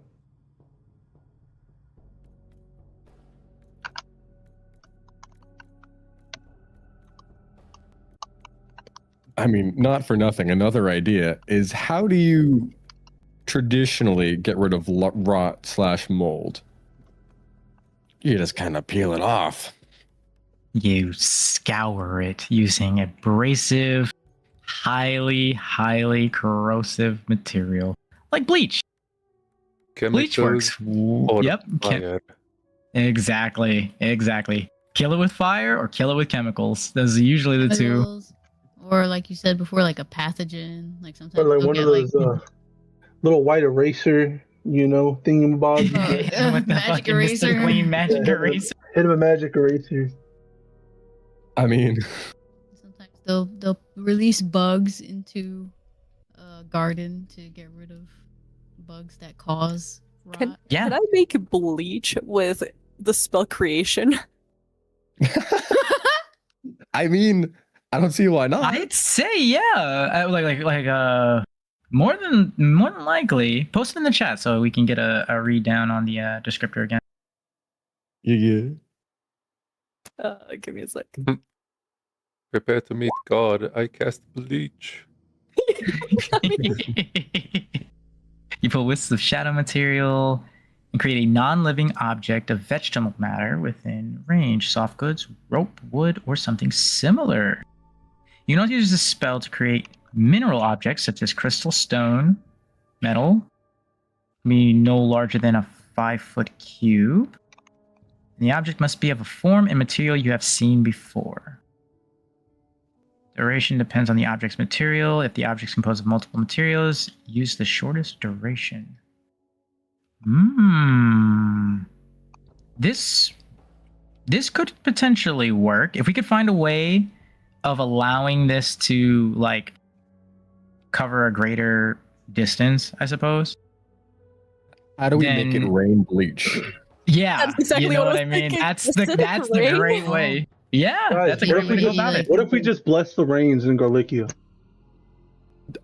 I mean, not for nothing. Another idea is, how do you traditionally get rid of rot / mold? You just kind of peel it off. You scour it using abrasive, highly corrosive material like bleach. chemicals works. or Yep. fire. Exactly. Kill it with fire or kill it with chemicals. Those are usually the two. Chemicals, or like you said before, like a pathogen. Like Or sometimes like they'll one get of those little white eraser, thingamabobs. What the magic fucking eraser. Mr. Clean magic eraser? Hit him a magic eraser. I mean, Sometimes they'll release bugs into a garden to get rid of bugs that cause rot. Can Yeah. I make bleach with the spell creation? I mean, I don't see why not. I'd say yeah. More than likely. Post it in the chat so we can get a read down on the descriptor again. Yeah. Give me a sec. Prepare to meet God. I cast bleach. You put wisps of shadow material and create a non-living object of vegetable matter within range. Soft goods, rope, wood, or something similar. You can also use this spell to create mineral objects such as crystal, stone, metal. Be no larger than a 5-foot cube. And the object must be of a form and material you have seen before. Duration depends on the object's material. If the object is composed of multiple materials, use the shortest duration. This could potentially work. If we could find a way of allowing this to, like, cover a greater distance, I suppose. How do we make it rain bleach? Yeah, That's exactly you know what I what was I mean. thinking. That's the Rain? great way. Yeah, Guys, that's a great way to go about it. What if we just bless the rains in Garlicia?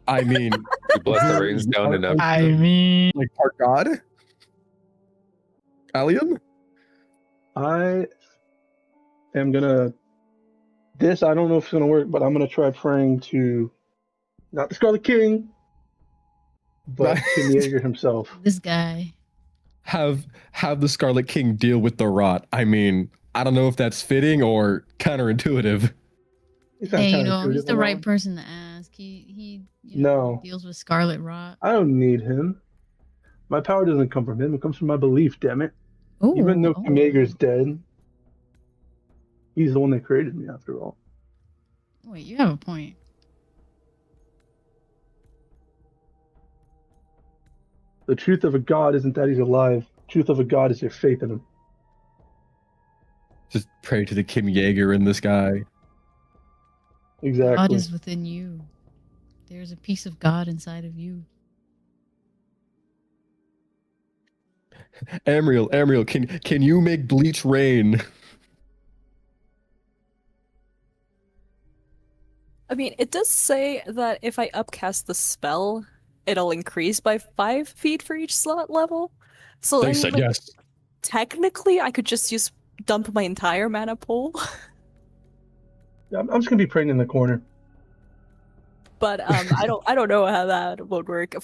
I mean, We bless the rains down in I mean, like part god? Allium? I am gonna. This I don't know if it's gonna work, but I'm gonna try praying to, not the Scarlet King, but King Jaeger himself. This guy. Have the Scarlet King deal with the rot. I mean, I don't know if that's fitting or counterintuitive. Hey, he's the right person to ask. He No. deals with scarlet rot. I don't need him. My power doesn't come from him. It comes from my belief. Damn it! Ooh, Even though King Jaeger's dead, he's the one that created me. After all. Wait, you have a point. The truth of a god isn't that he's alive. The truth of a god is your faith in him. Just pray to the Kim Jaeger in the sky. Exactly. God is within you. There's a piece of God inside of you. Amriel, can you make bleach rain? I mean, it does say that if I upcast the spell, it'll increase by 5 feet for each slot level. So They then, said like, yes. technically, I could just dump my entire mana pool. Yeah, I'm just gonna be praying in the corner. But I don't know how that would work.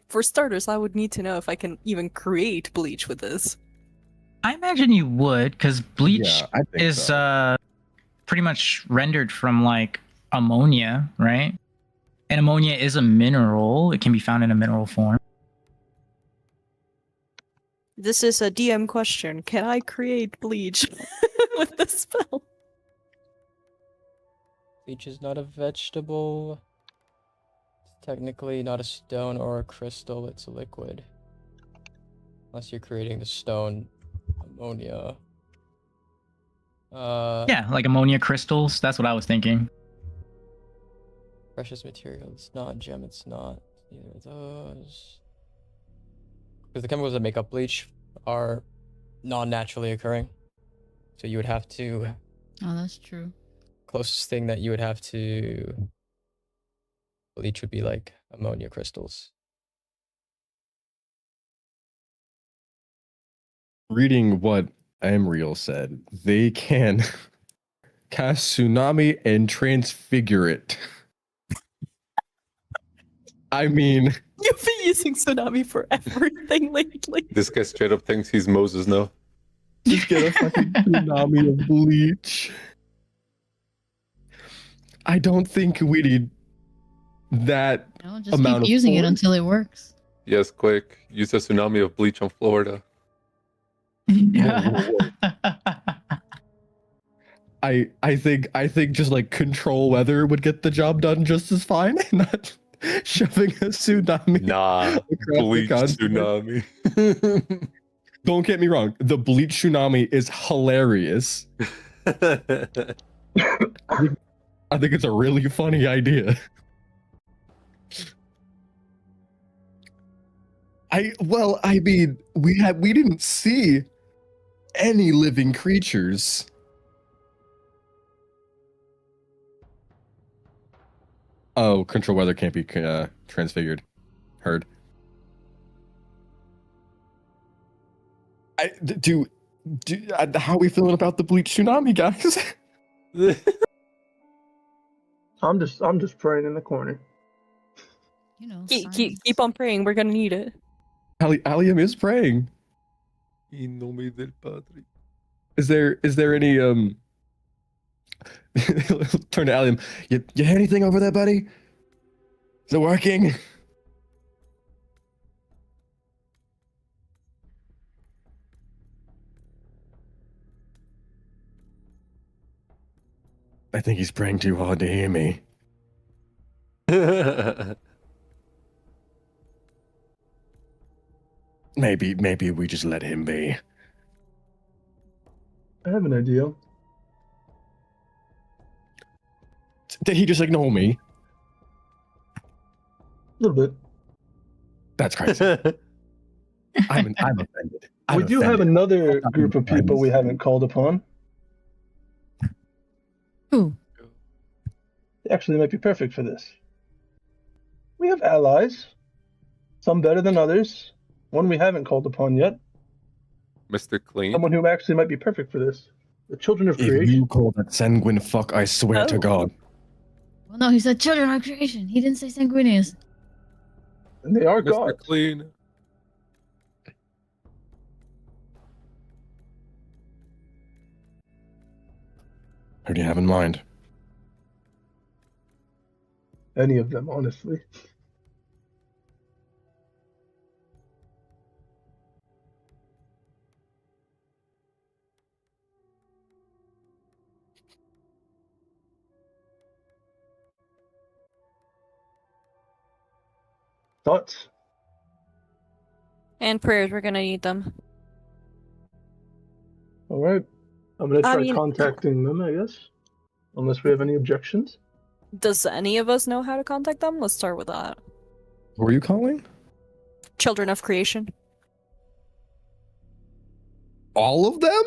For starters, I would need to know if I can even create bleach with this. I imagine you would, because bleach Yeah, I think is pretty much rendered from, like, ammonia, right? And ammonia is a mineral. It can be found in a mineral form. This is a DM question. Can I create bleach with this spell? Bleach is not a vegetable. It's technically not a stone or a crystal, it's a liquid. Unless you're creating the stone ammonia. Yeah, like ammonia crystals. That's what I was thinking. Precious material, it's not. Gem, it's not. Neither of those. Because the chemicals that make up bleach are non-naturally occurring. So you would have to... Oh, that's true. Closest thing that you would have to bleach would be like ammonia crystals. Reading what Amriel said, they can cast tsunami and transfigure it. I mean, You've been using tsunami for everything lately. This guy straight up thinks he's Moses now. just get a fucking tsunami of bleach. I don't think we need that No, just amount keep of using it force. until it works. Yes, quick. Use a tsunami of bleach on Florida. I think just like control weather would get the job done just as fine, not shoving a tsunami. Nah, bleach tsunami. Don't get me wrong, the bleach tsunami is hilarious. I think it's a really funny idea. I mean, we didn't see any living creatures. Oh, control weather can't be transfigured. Heard. How are we feeling about the bleach tsunami, guys? I'm just praying in the corner. You know, Keep on praying. We're gonna need it. Allium is praying. In nome del Padre. Is there any turn to Allium. You hear anything over there, buddy? Is it working? I think he's praying too hard to hear me. Maybe we just let him be. I have an idea. Did he just ignore me? A little bit. That's crazy. I'm offended. We do have another group of people we haven't called upon. Who? They actually might be perfect for this. We have allies. Some better than others. One we haven't called upon yet. Mr. Clean. Someone who actually might be perfect for this. The Children of If Creation. you call that sanguine fuck, I swear to God. Well, no, he said children of creation. He didn't say sanguineous. And they are Mr. gods. Clean. Who do you have in mind? Any of them, honestly. Thoughts? And prayers. We're gonna need them. All right. I'm going to I try mean- contacting them, I guess. Unless we have any objections. Does any of us know how to contact them? Let's start with that. Who are you calling? Children of Creation. All of them?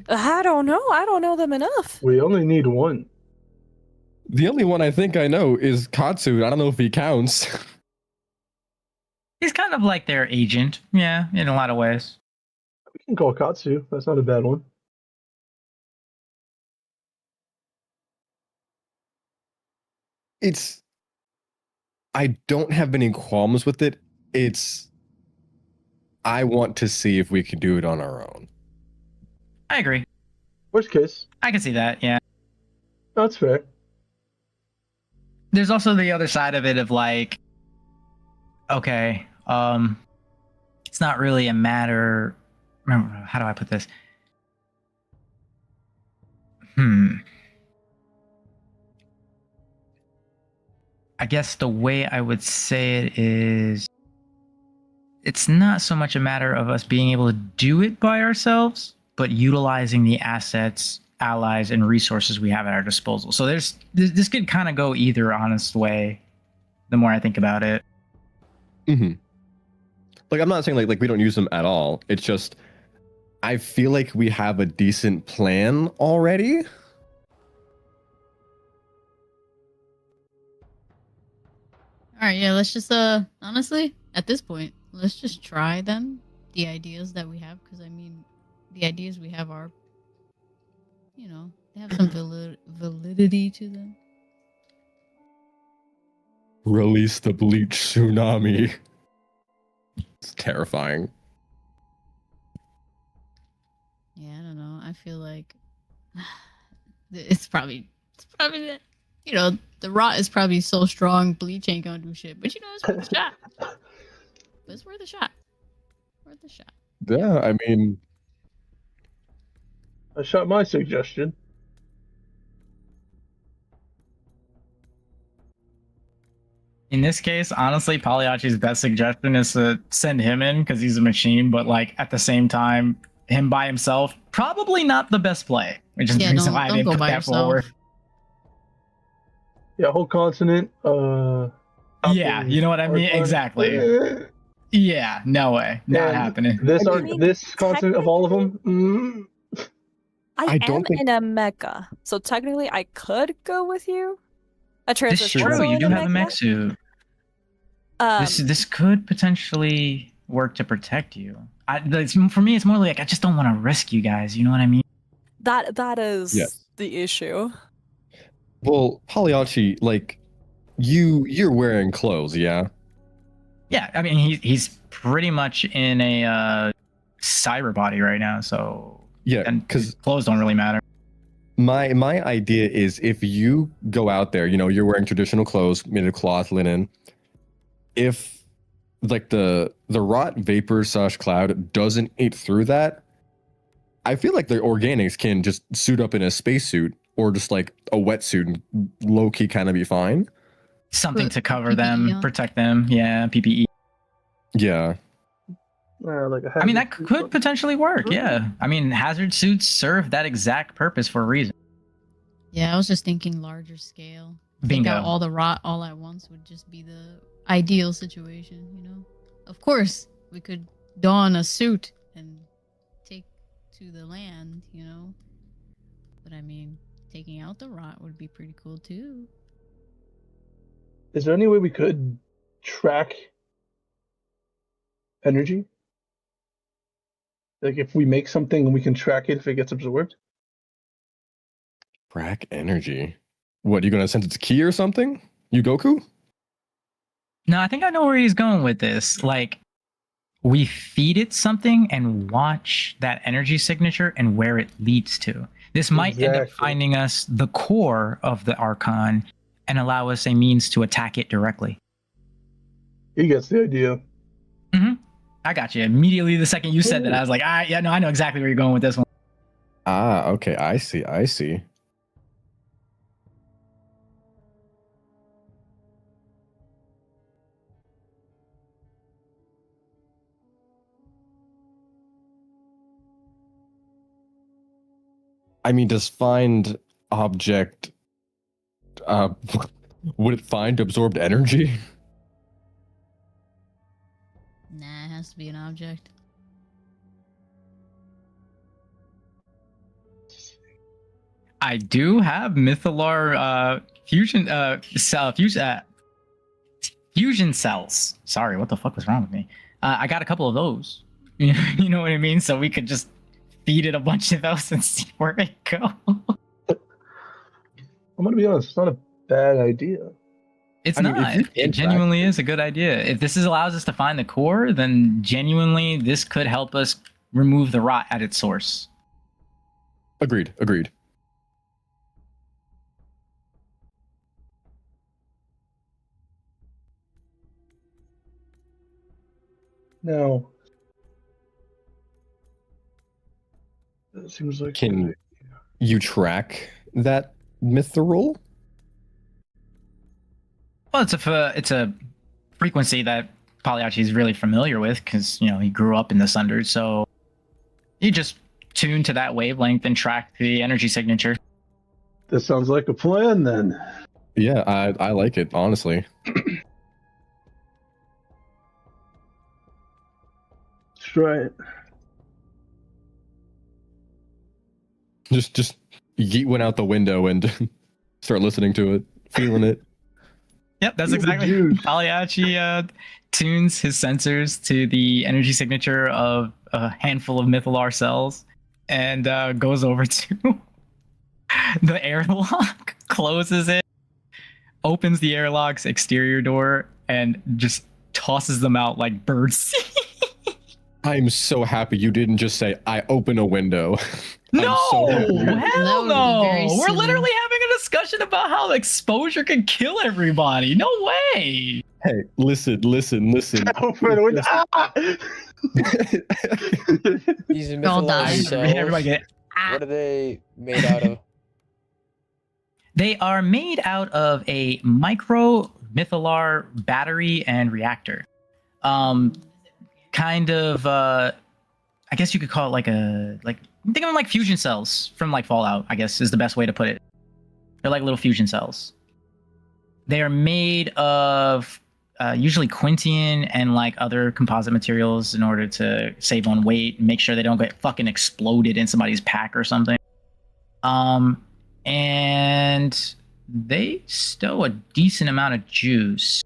I don't know. I don't know them enough. We only need one. The only one I think I know is Katsu. I don't know if he counts. He's kind of like their agent. Yeah, in a lot of ways. We can call Katsu. That's not a bad one. I don't have any qualms with it. I want to see if we can do it on our own. I agree. Worst case. I can see that, yeah. That's fair. There's also the other side of it of like, okay, it's not really a matter. How do I put this? I guess the way I would say it is, it's not so much a matter of us being able to do it by ourselves, but utilizing the assets, allies, and resources we have at our disposal. So this could kind of go either honest way, the more I think about it. Mm-hmm. Like, I'm not saying like we don't use them at all. It's just, I feel like we have a decent plan already. All right, yeah, let's just honestly, at this point, let's just try them, the ideas that we have, because I mean, the ideas we have are, you know, they have some validity to them. Release the bleach tsunami. It's terrifying. Yeah, I don't know. I feel like it's probably that, you know, the rot is probably so strong, bleach ain't gonna do shit. But you know, it's worth a shot. but it's worth a shot. Worth a shot. Yeah, I mean, I shot my suggestion. In this case, honestly, Pagliacci's best suggestion is to send him in because he's a machine, but like at the same time, him by himself, probably not the best play, which is the reason why I didn't put that forward. Yeah, whole continent. Yeah, you know what I mean? Exactly. Yeah, no way. Not happening. This mean, continent of all of them. I don't am think- in a mecha, so technically I could go with you. Atreus This is is true. also You in do have a mecha. mech suit. This could potentially work to protect you. For me, it's more like I just don't want to risk you guys. You know what I mean? That is Yes. the issue. well, Pagliacci, like, you're wearing clothes, yeah? Yeah, I mean he's pretty much in a cyber body right now, so Yeah, and because clothes don't really matter. my idea is if you go out there, you're wearing traditional clothes made of cloth, linen. If like the rot vapor / cloud doesn't eat through that, I feel like the organics can just suit up in a spacesuit or just like a wetsuit and low key kind of be fine. Something Put to cover PPE them, on. protect them. Yeah, PPE. Yeah. Like I mean, that could potentially work. Yeah. I mean, hazard suits serve that exact purpose for a reason. Yeah, I was just thinking larger scale. Take Bingo. out all the rot all at once would just be the ideal situation, you know? Of course, we could don a suit and take to the land, you know? But I mean, taking out the rot would be pretty cool too. Is there any way we could track energy? Like if we make something and we can track it if it gets absorbed? Track energy. What, you gonna send it to Ki or something? You Goku? No, I think I know where he's going with this. Like, we feed it something and watch that energy signature and where it leads to. This might end up Exactly. finding us the core of the Archon and allow us a means to attack it directly. He gets the idea. I got you. Immediately the second you said that, I was like, yeah, no, I know exactly where you're going with this one. Ah, okay, I see. I mean, does find object would it find absorbed energy? Nah, it has to be an object. I do have Mythalar fusion cells. Sorry, what the fuck was wrong with me? I got a couple of those. You know what I mean? So we could just feed it a bunch of those and see where it go. I'm gonna be honest, it's not a bad idea. It's I mean, not. if you It can genuinely is a good idea. If this allows us to find the core, then genuinely this could help us remove the rot at its source. Agreed. Now, it seems like Can you track that mithril? Well, it's a frequency that Pagliacci is really familiar with because he grew up in the Sunder. So you just tune to that wavelength and track the energy signature. This sounds like a plan then. Yeah, I like it, honestly. Let's try it. Just yeet one out the window and start listening to it, feeling it. Yep, that's Feel the exactly. juice. Pagliacci tunes his sensors to the energy signature of a handful of Mythalar cells and goes over to the airlock, closes it, opens the airlock's exterior door, and just tosses them out like birds. I'm so happy you didn't just say, I open a window. No, I'm so happy. hell That would be no. very We're silly. literally having a discussion about how exposure can kill everybody. No way. Hey, listen. Open the window. Ah! These All mythological die. Everybody cells, get. what are they made out of? They are made out of a micro mythalar battery and reactor. Kind of, I guess you could call it like think of them like fusion cells from like Fallout, I guess is the best way to put it. They're like little fusion cells. They are made of usually quintian and like other composite materials in order to save on weight and make sure they don't get fucking exploded in somebody's pack or something. And they stow a decent amount of juice.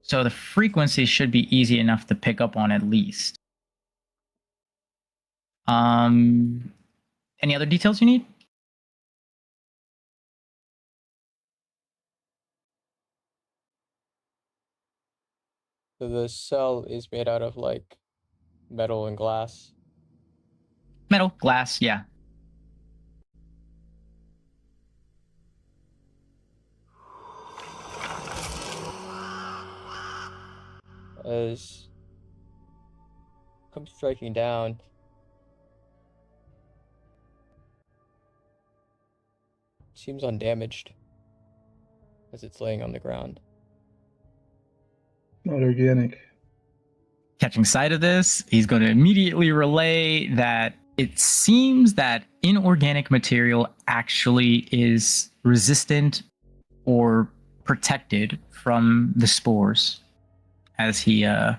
So the frequency should be easy enough to pick up on at least. Any other details you need? So the cell is made out of like metal and glass. Metal, glass, yeah. As comes striking down, seems undamaged as it's laying on the ground. Not organic. Catching sight of this, he's going to immediately relay that it seems that inorganic material actually is resistant or protected from the spores. As he kind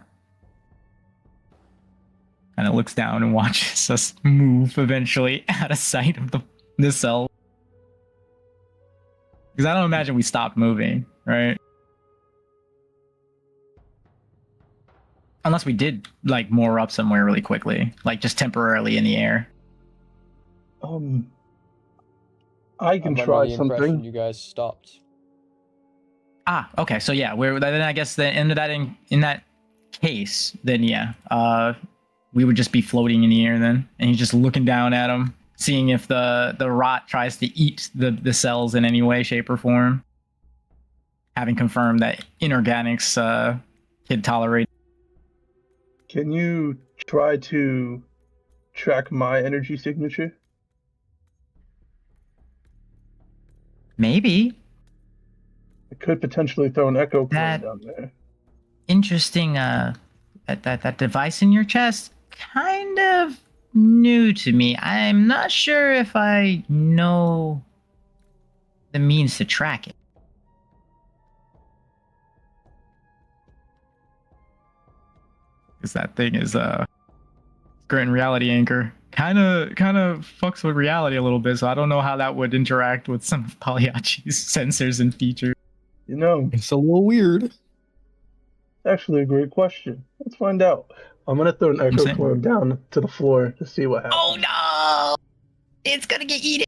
of looks down and watches us move eventually out of sight of the cell. Because I don't imagine we stopped moving, right? Unless we did like moor up somewhere really quickly, like just temporarily in the air. I can I'm try under the impression something. you guys stopped. Ah, okay. So yeah, then I guess in that case, then yeah, we would just be floating in the air then, and he's just looking down at him, seeing if the rot tries to eat the cells in any way, shape, or form. Having confirmed that inorganics can tolerate. Can you try to track my energy signature? Maybe. I could potentially throw an echo clone That- down there. Interesting. That device in your chest, kind of new to me. I'm not sure if I know the means to track it. Because that thing is current reality anchor. Kind of fucks with reality a little bit, so I don't know how that would interact with some of Pagliacci's sensors and features. You know, It's a little weird. actually a great question. Let's find out. I'm gonna throw an echo saying- clone down to the floor to see what happens. Oh no! It's gonna get eaten.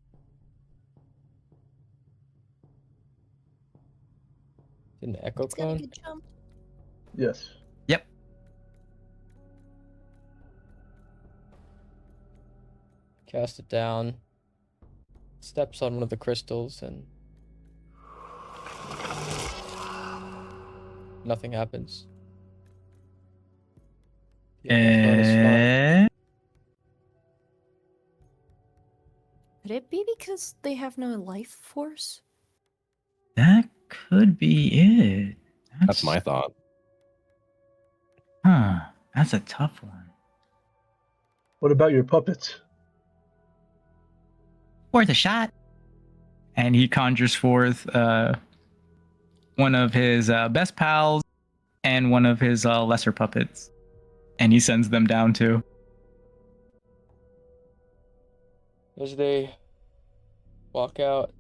An echo It's gonna clone? get jumped. Yes. Yep. Cast it down. Steps on one of the crystals and nothing happens. The echo clone is fine. Could it be because they have no life force? That could be it. That's my thought. Huh. That's a tough one. What about your puppets? Worth a shot. And he conjures forth one of his best pals and one of his lesser puppets. And he sends them down too. As they walk out,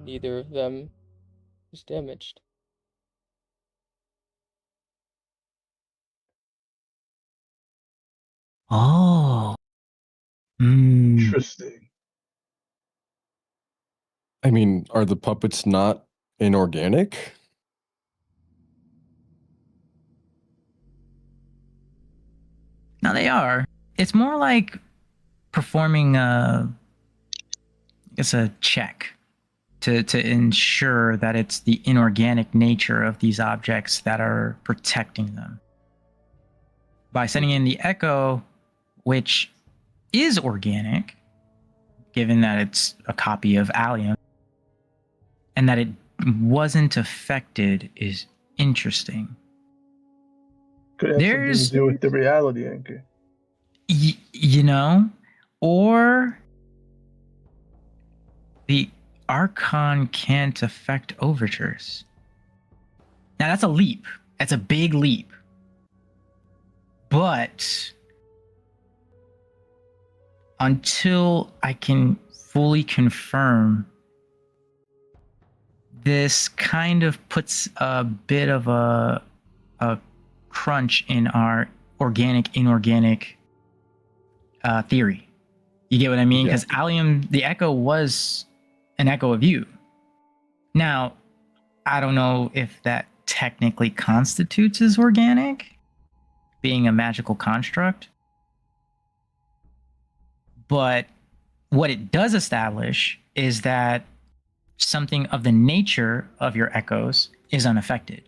neither of them is damaged. Oh. Hmm. Interesting. I mean, are the puppets not inorganic? Now they are. It's more like performing a check to ensure that it's the inorganic nature of these objects that are protecting them. By sending in the echo, which is organic, given that it's a copy of Allium, and that it wasn't affected, is interesting. Could have something to do with the reality anchor. You know, or the Archon can't affect overtures. Now that's a leap. That's a big leap. But until I can fully confirm, this kind of puts a bit of a crunch in our organic inorganic theory. You get what I mean? Because Allium, the echo was an echo of you. Now, I don't know if that technically constitutes as organic, being a magical construct. But what it does establish is that something of the nature of your echoes is unaffected.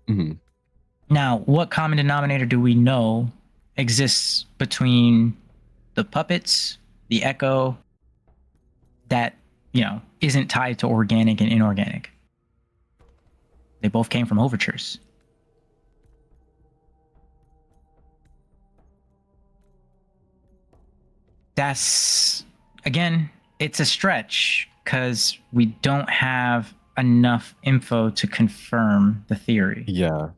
Mm-hmm. Now, what common denominator do we know exists between the puppets, the echo, that, isn't tied to organic and inorganic? They both came from overtures. That's, again, it's a stretch because we don't have enough info to confirm the theory. Yeah.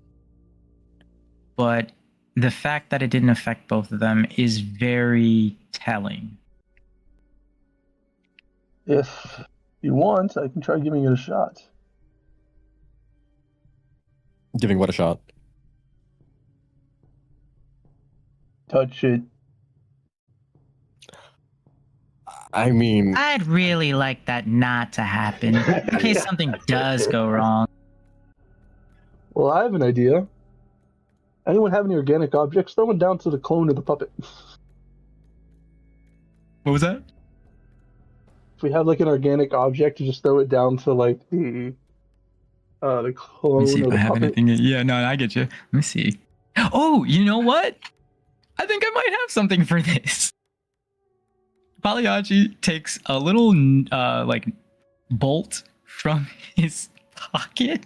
But the fact that it didn't affect both of them is very telling. If you want, I can try giving it a shot. Giving what a shot? Touch it. I mean, I'd really like that not to happen in case something does go wrong. Well, I have an idea. Anyone have any organic objects? Throw one down to the clone of the puppet. What was that? If we have like an organic object, you just throw it down to like the clone Let me see of if the I have puppet. anything. Yeah, no, I get you. Let me see. Oh, you know what? I think I might have something for this. Pagliacci takes a little bolt from his pocket,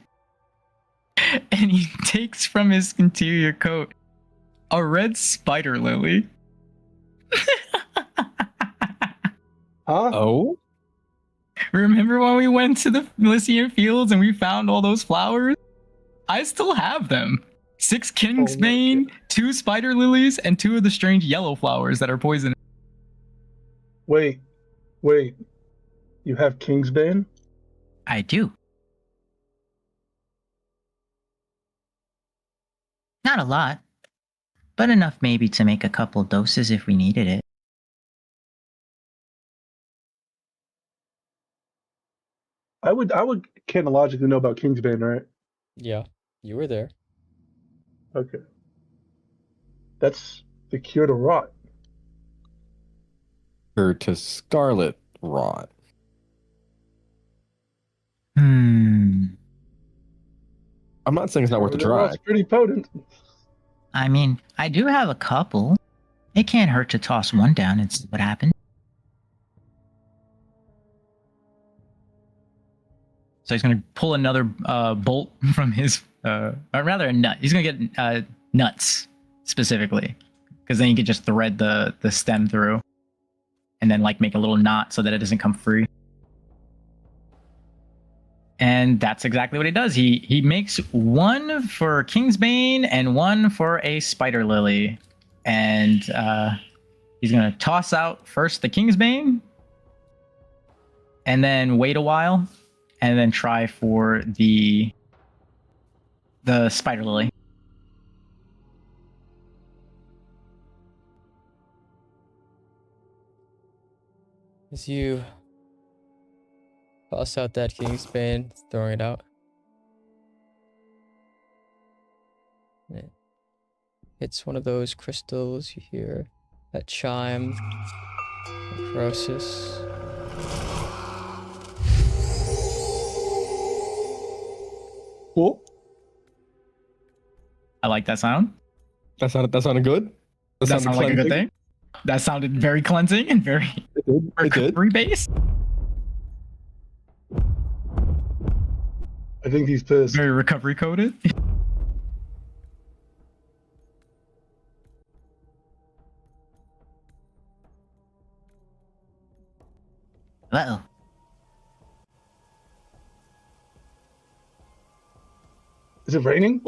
and he takes from his interior coat a red spider lily. Huh? Oh? Remember when we went to the Elysian Fields and we found all those flowers? I still have them. 6 Kingsbane, 2 spider lilies, and 2 of the strange yellow flowers that are poisonous. Wait. You have Kingsbane? I do. Not a lot, but enough maybe to make a couple doses if we needed it. I would canologically know about Kingsbane, right? Yeah, you were there. Okay. That's the cure to rot. Or to scarlet rot. Hmm. I'm not saying it's not worth a try. It's pretty potent. I mean, I do have a couple. It can't hurt to toss one down and see what happens. So he's going to pull another bolt from his, or rather a nut. He's going to get nuts specifically, because then you can just thread the stem through and then like make a little knot so that it doesn't come free. And that's exactly what he does. He makes one for Kingsbane and one for a spider lily. And he's going to toss out first the Kingsbane and then wait a while and then try for the spider lily. As you toss out that Kingsbane, throwing it out. hits one of those crystals, you hear that chime. Necrosis. Cool. I like that sound. That sounded good. That sounded like a good thing. That sounded very cleansing and very recovery based. I think he's pissed. Very recovery coded. Uh-oh. Is it raining?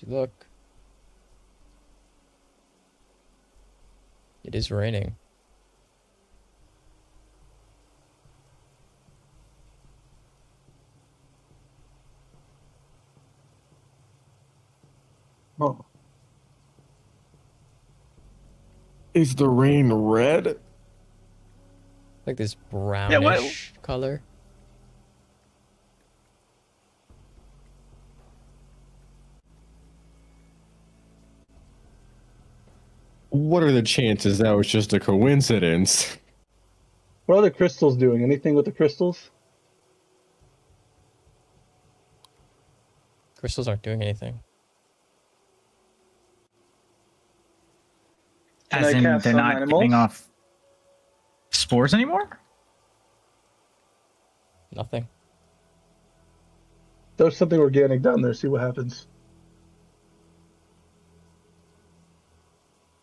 Look. It is raining. Oh. Is the rain red? Like this brownish color. What are the chances that was just a coincidence? What are the crystals doing? Anything with the crystals? Crystals aren't doing anything. As I in, cast they're some not animals? giving off spores anymore? Nothing. There's something organic down there. See what happens.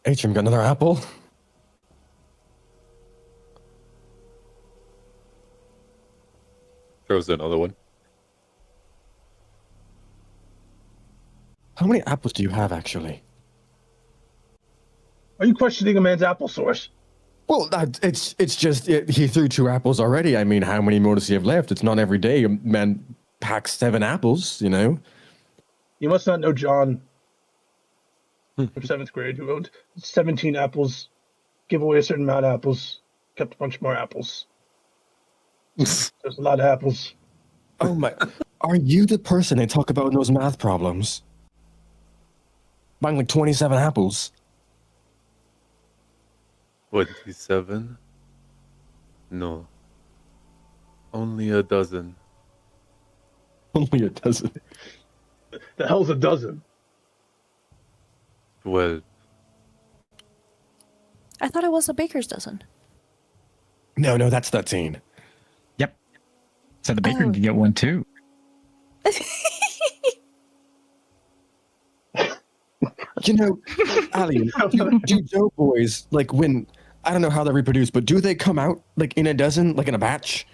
Atrium, got another apple? Throws another one. How many apples do you have, actually? Are you questioning a man's apple source? Well, it's just he threw 2 apples already. I mean, how many more does he have left? It's not every day a man packs 7 apples, you know? You must not know John from 7th grade who owned 17 apples, give away a certain amount of apples, kept a bunch more apples. There's a lot of apples. Oh my. Are you the person they talk about in those math problems? Buying like 27 apples. 27? No. Only a dozen. Only a dozen. The hell's a dozen? 12. I thought it was a baker's dozen. No, that's 13. Yep. So the baker Oh. can get one too. You know, Ali, do doughboys, like when, I don't know how they reproduce, but do they come out like in a dozen, like in a batch?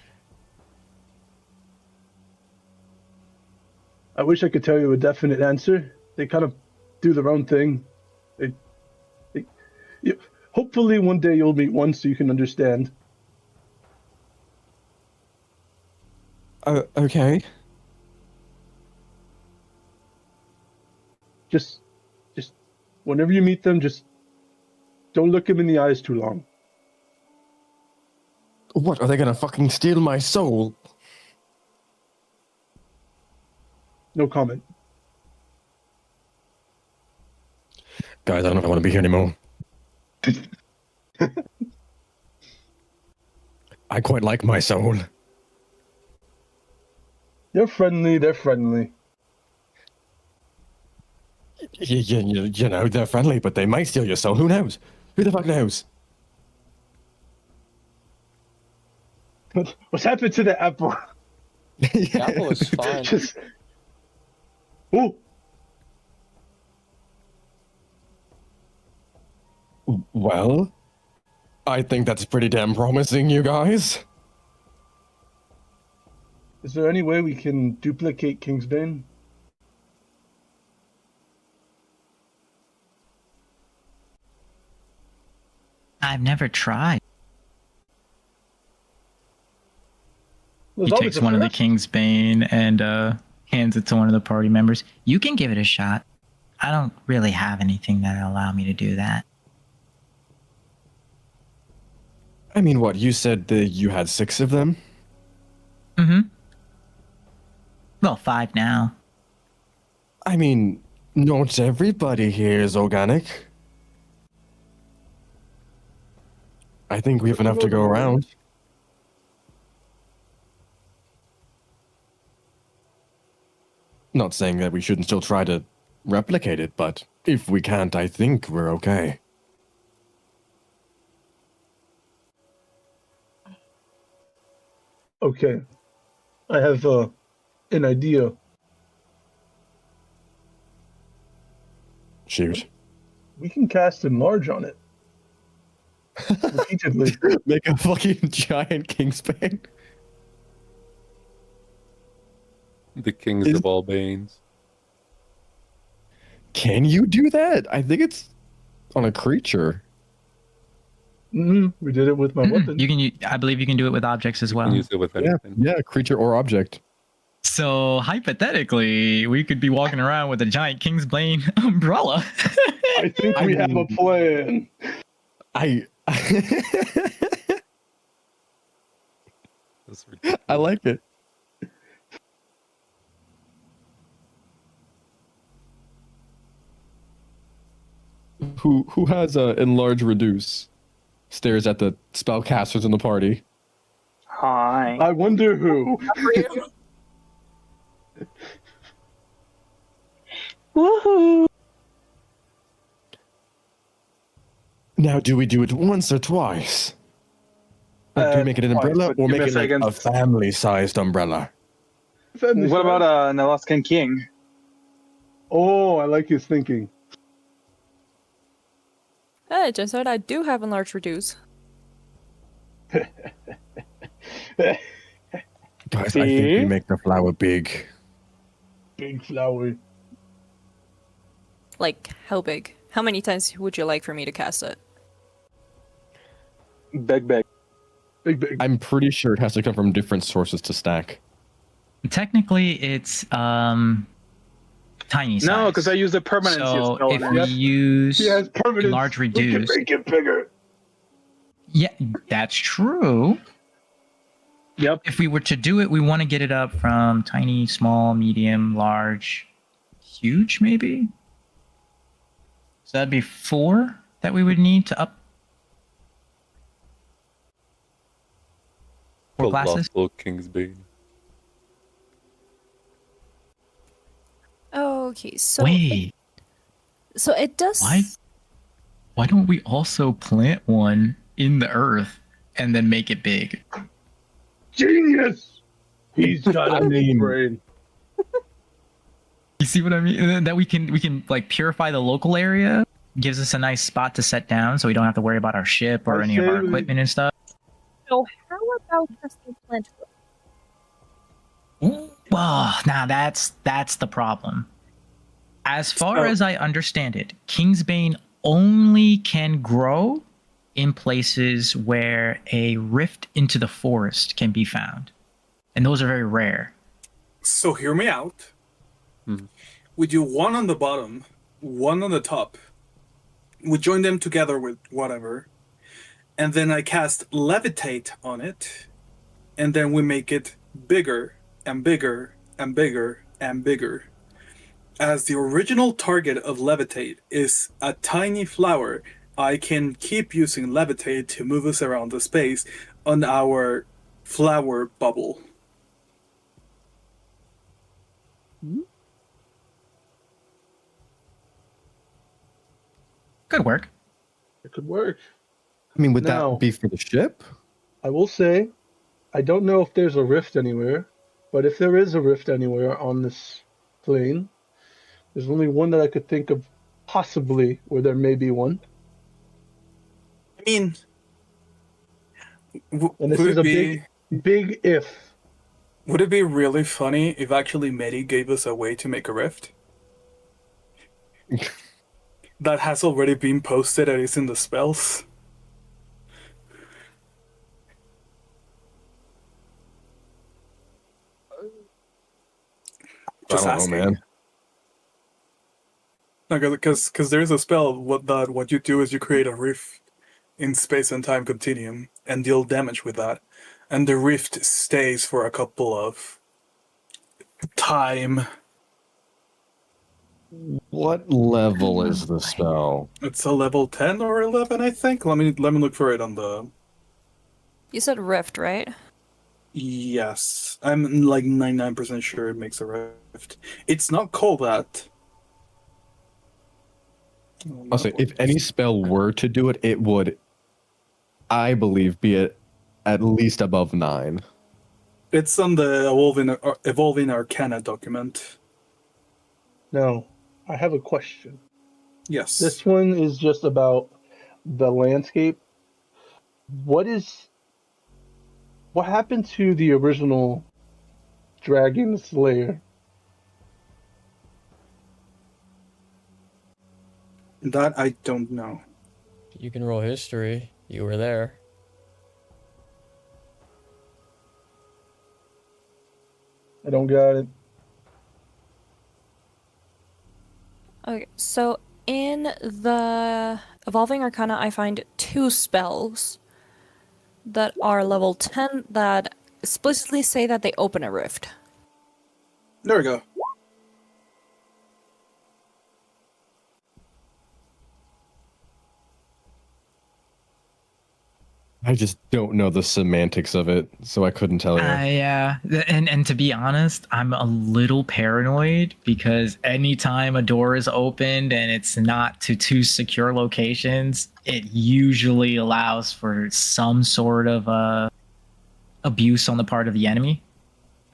I wish I could tell you a definite answer. They kind of do their own thing. Hopefully one day you'll meet one so you can understand. Okay. Just whenever you meet them, just don't look them in the eyes too long. What, are they gonna fucking steal my soul? No comment. Guys, I don't know if I want to be here anymore. I quite like my soul. They're friendly, they're friendly. You know, they're friendly, but they might steal your soul. Who knows? Who the fuck knows? What's happened to the apple? The apple is fine. Just... Ooh. Well, I think that's pretty damn promising, you guys. Is there any way we can duplicate Kingsbane? I've never tried. He takes one of the King's Bane and hands it to one of the party members. You can give it a shot. I don't really have anything that'll allow me to do that. I mean, what, you said that you had 6 of them? Mm-hmm. Well, 5 now. I mean, not everybody here is organic. I think we have enough to go around. Not saying that we shouldn't still try to replicate it, but if we can't, I think we're okay. Okay. I have an idea. Shoot. We can cast enlarge on it. Repeatedly. Make a fucking giant Kingsbane. The kings of all banes. Can you do that? I think it's on a creature. We did it with my weapon. You can. I believe you can do it with objects as well. You can use it with anything. Yeah, creature or object. So hypothetically, we could be walking around with a giant Kingsbane umbrella. I think we have a plan. I That's ridiculous. I like it. Who has a enlarge reduce? Stares at the spellcasters in the party. Hi. I wonder who. Woohoo! Now, do we do it once or twice? Like, do we make it an twice, umbrella but or give make me it a like second. a family-sized umbrella? What about an Alaskan king? Oh, I like his thinking. Hey, just out I do have enlarged reduce. Guys, I think we make the flower big. Big flower. Like, how big? How many times would you like for me to cast it? Big. Big. I'm pretty sure it has to come from different sources to stack. Technically, it's tiny size. No, because I use the permanency So spell. if we use He has permanence. large We can reduce, make it bigger. yeah, that's true. Yep. If we were to do it, we want to get it up from tiny, small, medium, large, huge, maybe. So that'd be 4 that we would need to up. 4 glasses. Colossal Kingsbane. Okay, so Wait, so it does. why don't we also plant one in the earth and then make it big? Genius! He's got a big brain. You see what I mean? And then that we can like purify the local area, gives us a nice spot to set down, so we don't have to worry about our ship or any of our equipment and stuff. So how about casting plant? Well, now that's the problem. As far as I understand it, Kingsbane only can grow in places where a rift into the forest can be found, and those are very rare. So hear me out. We do one on the bottom, one on the top. We join them together with whatever, and then I cast levitate on it, and then we make it bigger and bigger and bigger and bigger. As the original target of levitate is a tiny flower, I can keep using levitate to move us around the space on our flower bubble. Could work. It could work. I mean, would Now- that be for the ship? I will say, I don't know if there's a rift anywhere, but if there is a rift anywhere on this plane, there's only one that I could think of possibly where there may be one. I mean, And this would is it a be big if. would it be really funny if actually Medi gave us a way to make a rift? That has already been posted and is in the spells. Just I don't asking. know, man. Because there's a spell what you do is you create a rift in space and time continuum and deal damage with that. and the rift stays for a couple of time. What level is the spell? It's a level 10 or 11, I think. Let me look for it on the... You said rift, right? Yes. I'm like 99% sure it makes a rift. It's not called that. I'll say, if any spell were to do it, it would, I believe, be at least above 9. It's on the Evolving Arcana document. No, I have a question. Yes. This one is just about the landscape. What happened to the original Dragon Slayer? That I don't know. You can roll history. You were there. I don't got it. Okay, so in the Evolving Arcana, I find 2 spells that are level 10 that explicitly say that they open a rift. There we go. I just don't know the semantics of it, so I couldn't tell you. Yeah, and to be honest, I'm a little paranoid because anytime a door is opened and it's not to 2 secure locations, it usually allows for some sort of abuse on the part of the enemy.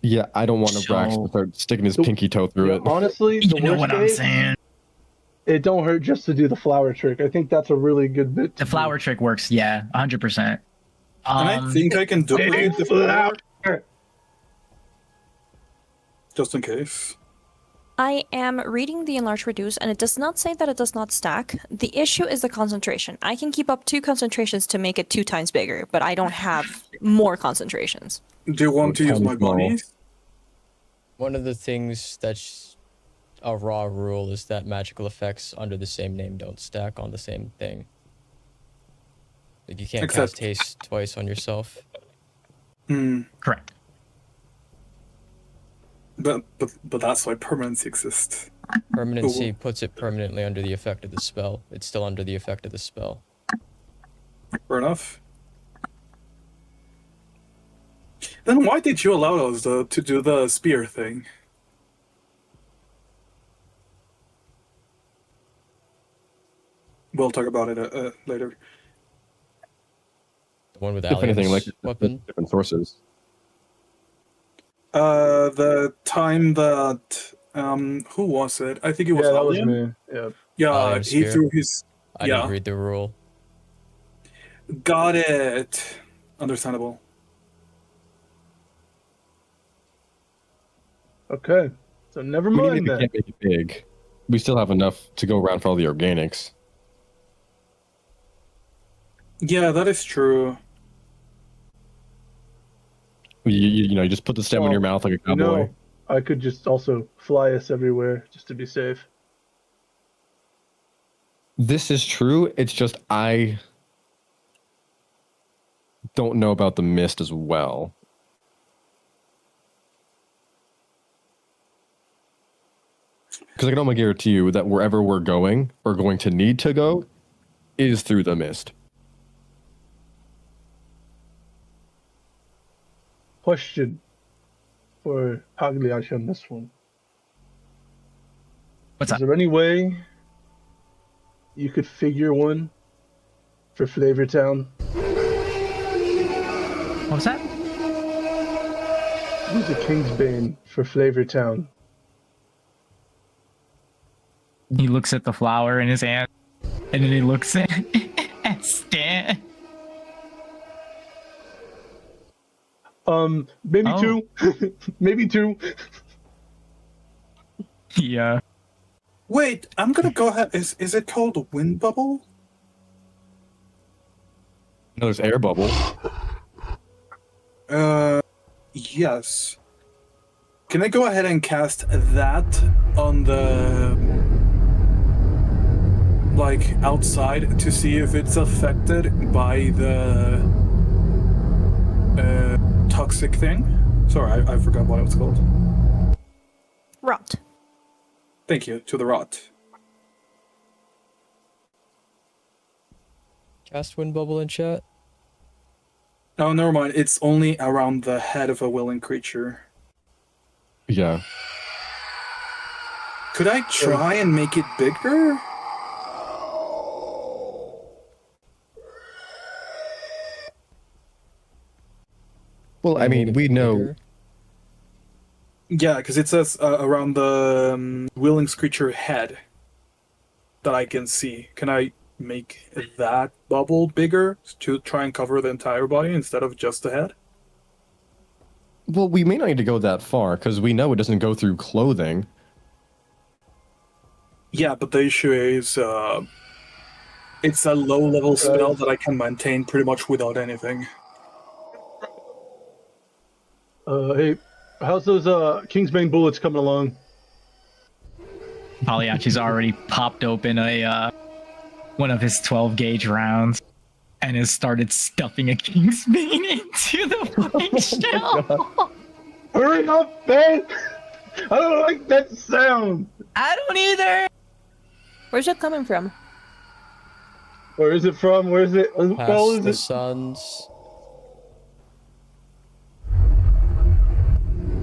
Yeah, I don't want Abraxis to start sticking his pinky toe through it. Honestly, the You know worst what I'm case, saying? it don't hurt just to do the flower trick. I think that's a really good bit. The flower trick works, yeah, 100%. And I think I can duplicate the flower. Just in case. I am reading the Enlarge Reduce, and it does not say that it does not stack. The issue is the concentration. I can keep up 2 concentrations to make it 2 times bigger, but I don't have more concentrations. Do you want to use my bunnies? One of the things that's a raw rule is that magical effects under the same name don't stack on the same thing. Like you can't cast haste twice on yourself. Correct. But that's why permanency exists. Permanency puts it permanently under the effect of the spell. It's still under the effect of the spell. Fair enough. Then why did you allow us to do the spear thing? We'll talk about it later. The one with If anything, like weapon? different sources. The time that who was it? I think it was Yeah, that was Alien. me. Yeah. Yeah, Alien he spear. threw his. I Yeah, didn't read the rule. got it. Understandable. Okay. So never We mind can't that. make it big. We still have enough to go around for all the organics. Yeah, that is true. You just put the stem in your mouth like a cowboy. You know, I could just also fly us everywhere just to be safe. This is true. It's just I don't know about the mist as well. Because I can almost guarantee you that wherever we're going or going to need to go is through the mist. Question for Pagliacci on this one. What's Is there any way you could figure one for Flavortown? What was that? Use a Kingsbane for Flavortown. He looks at the flower in his hand, and then he looks at Stan. Maybe 2. Maybe 2. Yeah. Wait, I'm gonna go ahead. Is it called a wind bubble? No, there's air bubble. Yes. Can I go ahead and cast that on the outside to see if it's affected by the toxic thing. Sorry, I forgot what it was called. Rot. Thank you, to the rot. Cast wind bubble in chat. Oh, never mind. It's only around the head of a willing creature. Yeah. Could I try and make it bigger? Well, I mean, we know. Yeah, because it says around the willing creature head that I can see. Can I make that bubble bigger to try and cover the entire body instead of just the head? Well, we may not need to go that far because we know it doesn't go through clothing. Yeah, but the issue is it's a low-level spell that I can maintain pretty much without anything. Hey, how's those Kingsbane bullets coming along? Pagliacci's already popped open a one of his 12 gauge rounds and has started stuffing a Kingsbane into the fucking shell. Hurry up, man! I don't like that sound. I don't either. Where's it coming from? Where is it from? Where is it? What the hell Past is the it? suns.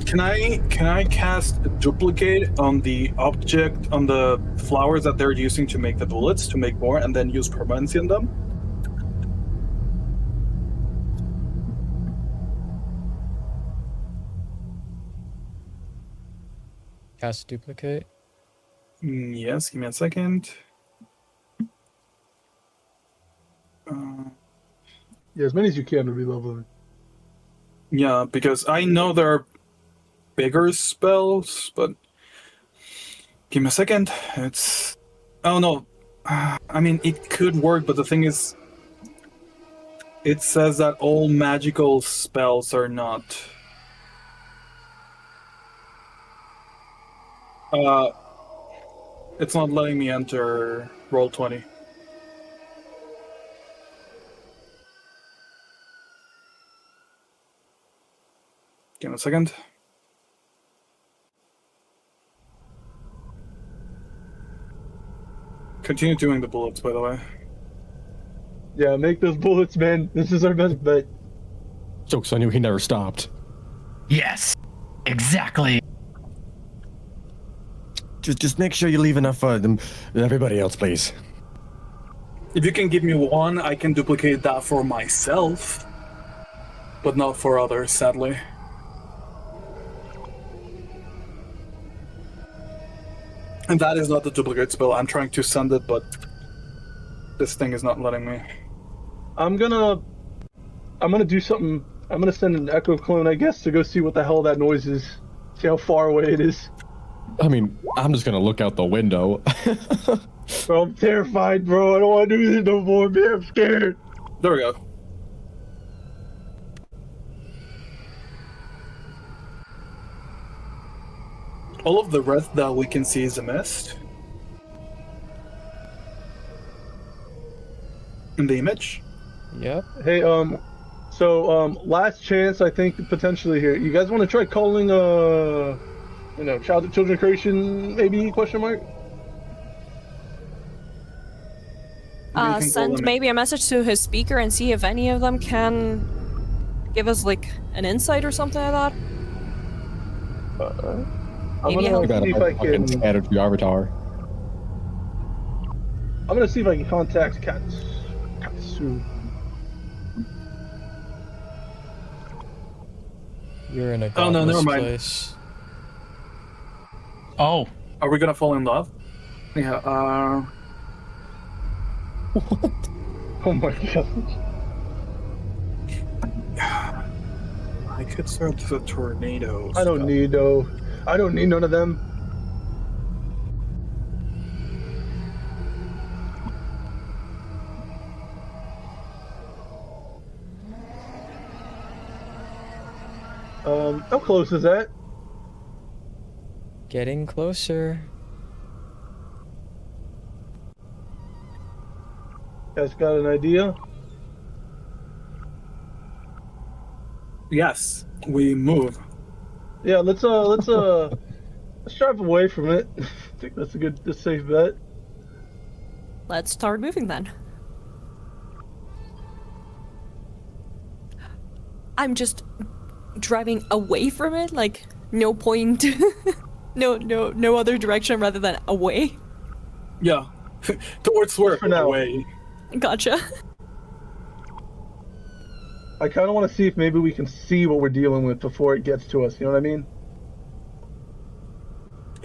Can I cast duplicate on the object, on the flowers that they're using to make the bullets, to make more, and then use permanency in them? Cast duplicate. Yes, give me a second. Yeah, as many as you can to be leveling. Yeah, because I know there are bigger spells, but give me a second. It's... Oh no. I mean, it could work, but the thing is, it says that all magical spells are not. It's not letting me enter Roll20. Give me a second. Continue doing the bullets, by the way. Yeah, make those bullets, man. This is our best bet. Jokes on you, he never stopped. Yes, exactly. Just make sure you leave enough for them, everybody else, please. If you can give me one, I can duplicate that for myself, but not for others, sadly. And that is not the duplicate spell. I'm trying to send it, but this thing is not letting me. I'm gonna do something. I'm gonna send an echo clone, I guess, to go see what the hell that noise is. See how far away it is. I mean, I'm just gonna look out the window. Bro, I'm terrified, bro. I don't want to do this no more, man. I'm scared. There we go. All of the red that we can see is a mist. In the image. Yep. Hey, last chance, I think, potentially here. You guys want to try calling, children creation, maybe, question mark? Send maybe a message to his speaker and see if any of them can give us, like, an insight or something like that. I'm Maybe gonna see if I can add to your avatar. I'm gonna see if I can contact Katsu. You're in a Oh, no, never godless mind. place. Oh. Are we gonna fall in love? Yeah, What? Oh my god. I could start the tornado. I don't need none of them. How close is that? Getting closer. Guys got an idea? Yes, we move. Yeah, let's drive away from it. I think that's a safe bet. Let's start moving then. I'm just driving away from it, like no point, no other direction rather than away. Yeah, towards where? For now. Away. Gotcha. I kind of want to see if maybe we can see what we're dealing with before it gets to us. You know what I mean?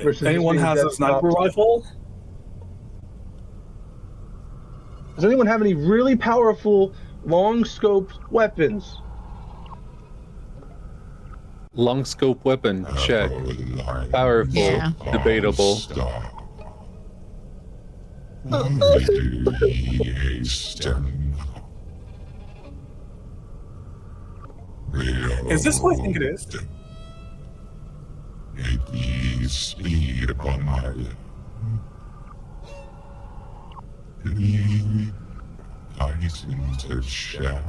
Versus Anyone just being has a dead sniper stopped. rifle? Does anyone have any really powerful, long-scoped weapons? Long scope weapon, check. Powerful, Yeah. debatable. Is this what I think it is? Speed upon my eyes into shadow.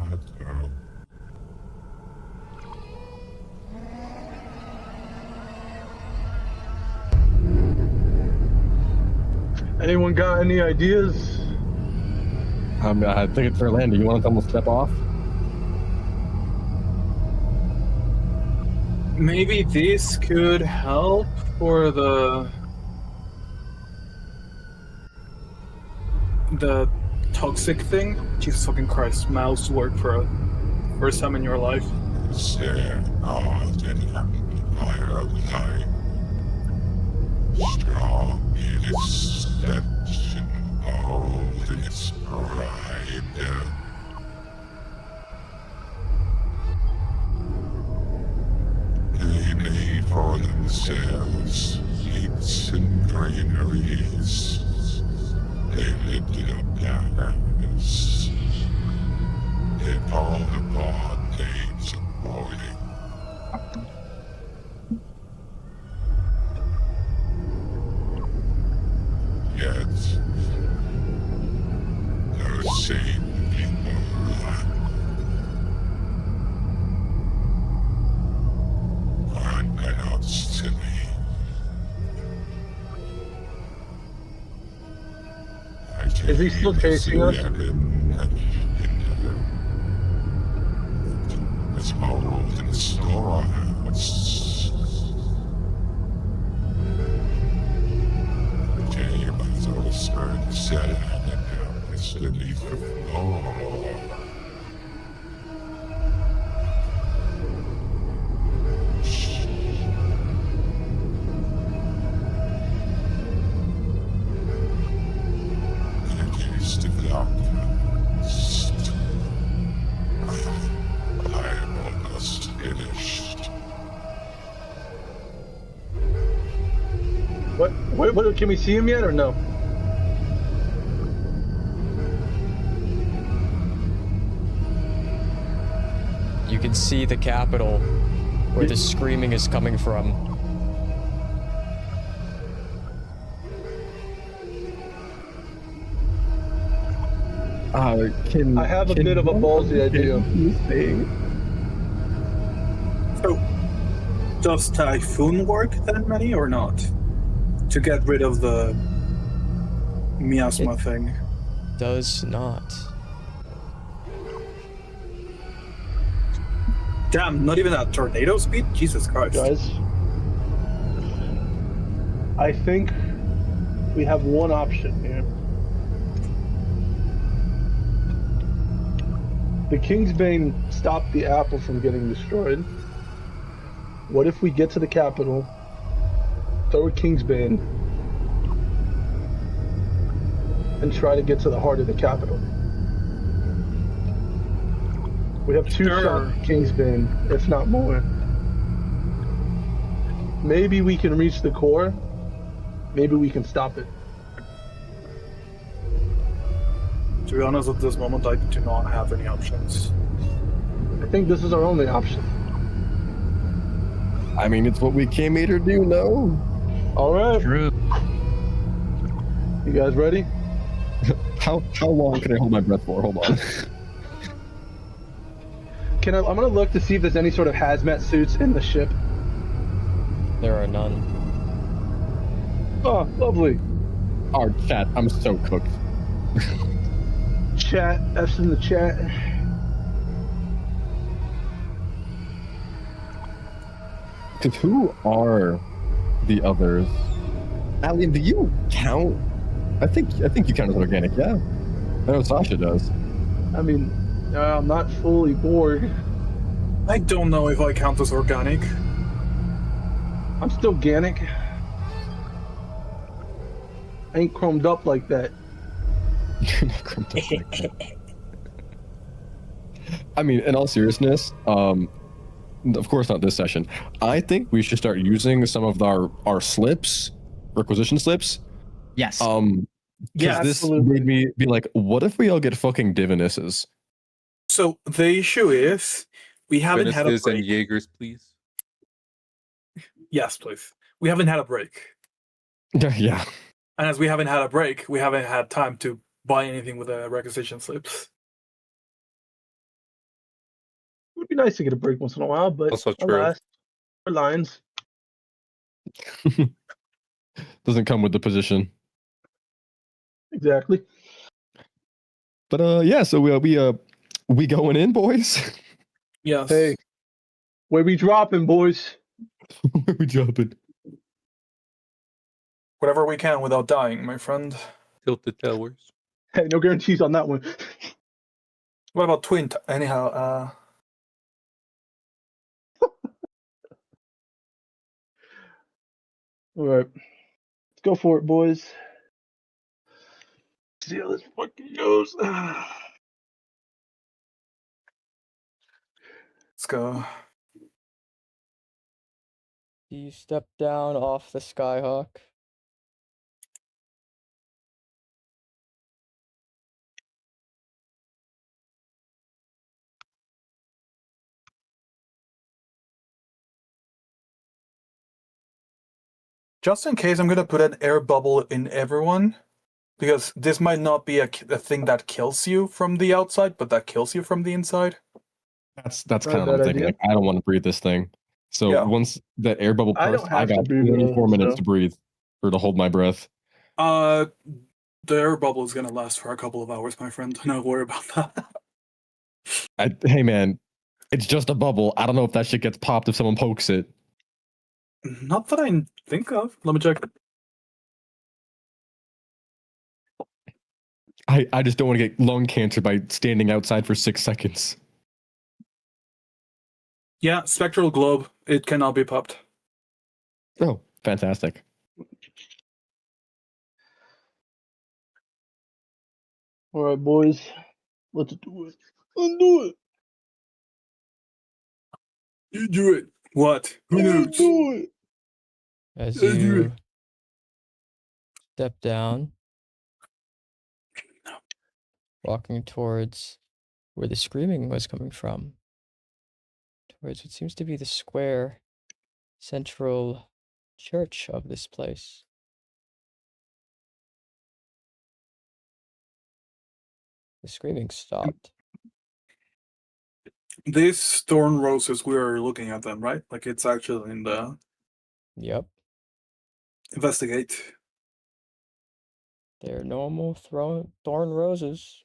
Anyone got any ideas? I think it's for landing. You want to almost step off? Maybe this could help for the toxic thing. Jesus fucking Christ, mouse work for a first time in your life. Stare not in fire light. Strong in its deception, bold in its pride. They made for themselves gates and granaries. They lifted up darkness. They called upon names of voiding. Yet, those same people are unbeknownst to me. Is he still chasing us? It's mold in the storehouse. The demons are whispered, set and it's beneath the floor. What? Can we see him yet or no? You can see the capital where the screaming is coming from. I have a bit of a ballsy idea. So, does Typhoon work that many or not? To get rid of the miasma thing. Does not. Damn, not even at tornado speed? Jesus Christ. Guys, I think we have one option here. The Kingsbane stopped the apple from getting destroyed. What if we get to the capital, throw a Kingsbane, and try to get to the heart of the capital? We have two shots at Kingsbane, if not more. Maybe we can reach the core. Maybe we can stop it. To be honest, at this moment, I do not have any options. I think this is our only option. I mean, it's what we came here to do, no? All right. True. You guys ready? How long can I hold my breath for? Hold on. I'm gonna look to see if there's any sort of hazmat suits in the ship. There are none. Oh, lovely. Our chat, I'm so cooked. Chat, F's in the chat. Because who are the others? Alien, do you count? I think you count as organic, yeah. I know Sasha does. I mean, I'm not fully bored. I don't know if I count as organic. I'm still organic. I ain't chromed up like that. You're not chromed up like that. I mean, in all seriousness, of course not this session. I think we should start using some of our slips, requisition slips. Yes. Yeah, this absolutely. made me be like, what if we all get fucking divinuses? So the issue is, we haven't had a Venices break. and Jaegers, please. Yes, please. We haven't had a break. Yeah. And as we haven't had a break, we haven't had time to buy anything with the requisition slips. It would be nice to get a break once in a while, but Also true. alas, our lines. Doesn't come with the position. Exactly. But yeah, so we going in, boys? Yes. Hey, where we dropping, boys? Where we dropping? Whatever we can without dying, my friend. Tilted towers. Hey, no guarantees on that one. What about anyhow, All right, let's go for it, boys. See how this fucking goes. Let's go. You step down off the Skyhawk. Just in case, I'm gonna put an air bubble in everyone, because this might not be a thing that kills you from the outside, but that kills you from the inside. That's Not kind a of what I'm bad thinking. idea. Like, I don't want to breathe this thing. So Yeah. once that air bubble I bursts, don't I have to got breathe, 24 minutes so- to breathe or to hold my breath. The air bubble is gonna last for a couple of hours, my friend. Don't worry about that. Hey man, it's just a bubble. I don't know if that shit gets popped if someone pokes it. Not that I think of. Let me check. I just don't want to get lung cancer by standing outside for 6 seconds. Yeah, spectral globe. It cannot be popped. Oh, fantastic. All right, boys, let's do it. Let's do it. You do it. What? Who knows? Let's do it. As Let's do you it. step down, walking towards where the screaming was coming from, towards what seems to be the square central church of this place. The screaming stopped. These thorn roses, we are looking at them, right? Like it's actually in the Yep, investigate. they're normal thorn roses.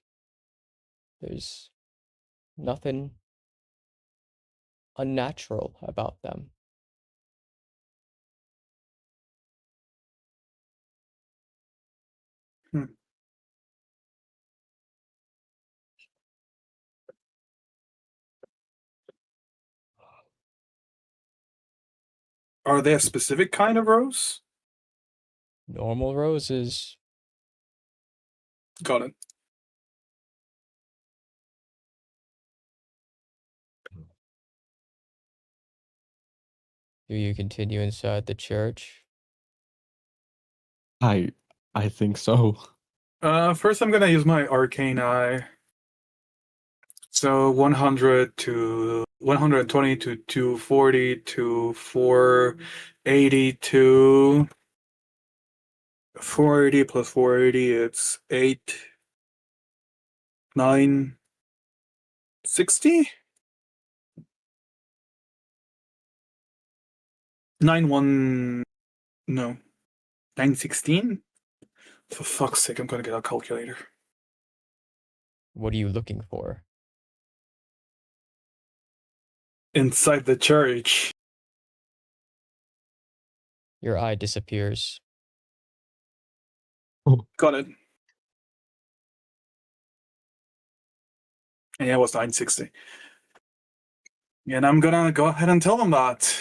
There's nothing unnatural about them. Are they a specific kind of rose? Normal roses. Got it. Do you continue inside the church? I think so. First I'm gonna use my arcane eye. So 100 to 120 to 240 to 480 to 480 plus 480, it's 8, 9, 60? 9-1. No. 9-16? For fuck's sake, I'm gonna get a calculator. What are you looking for? Inside the church. Your eye disappears. Got it. Yeah, it was 960. And I'm gonna go ahead and tell them that.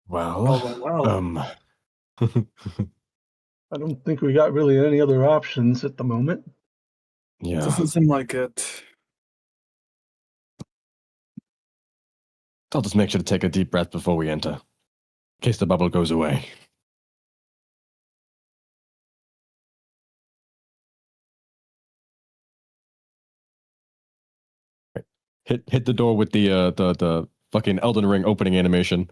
Well. I don't think we got really any other options at the moment. Yeah. Doesn't seem like it. I'll just make sure to take a deep breath before we enter, in case the bubble goes away. Hit the door with the fucking Elden Ring opening animation.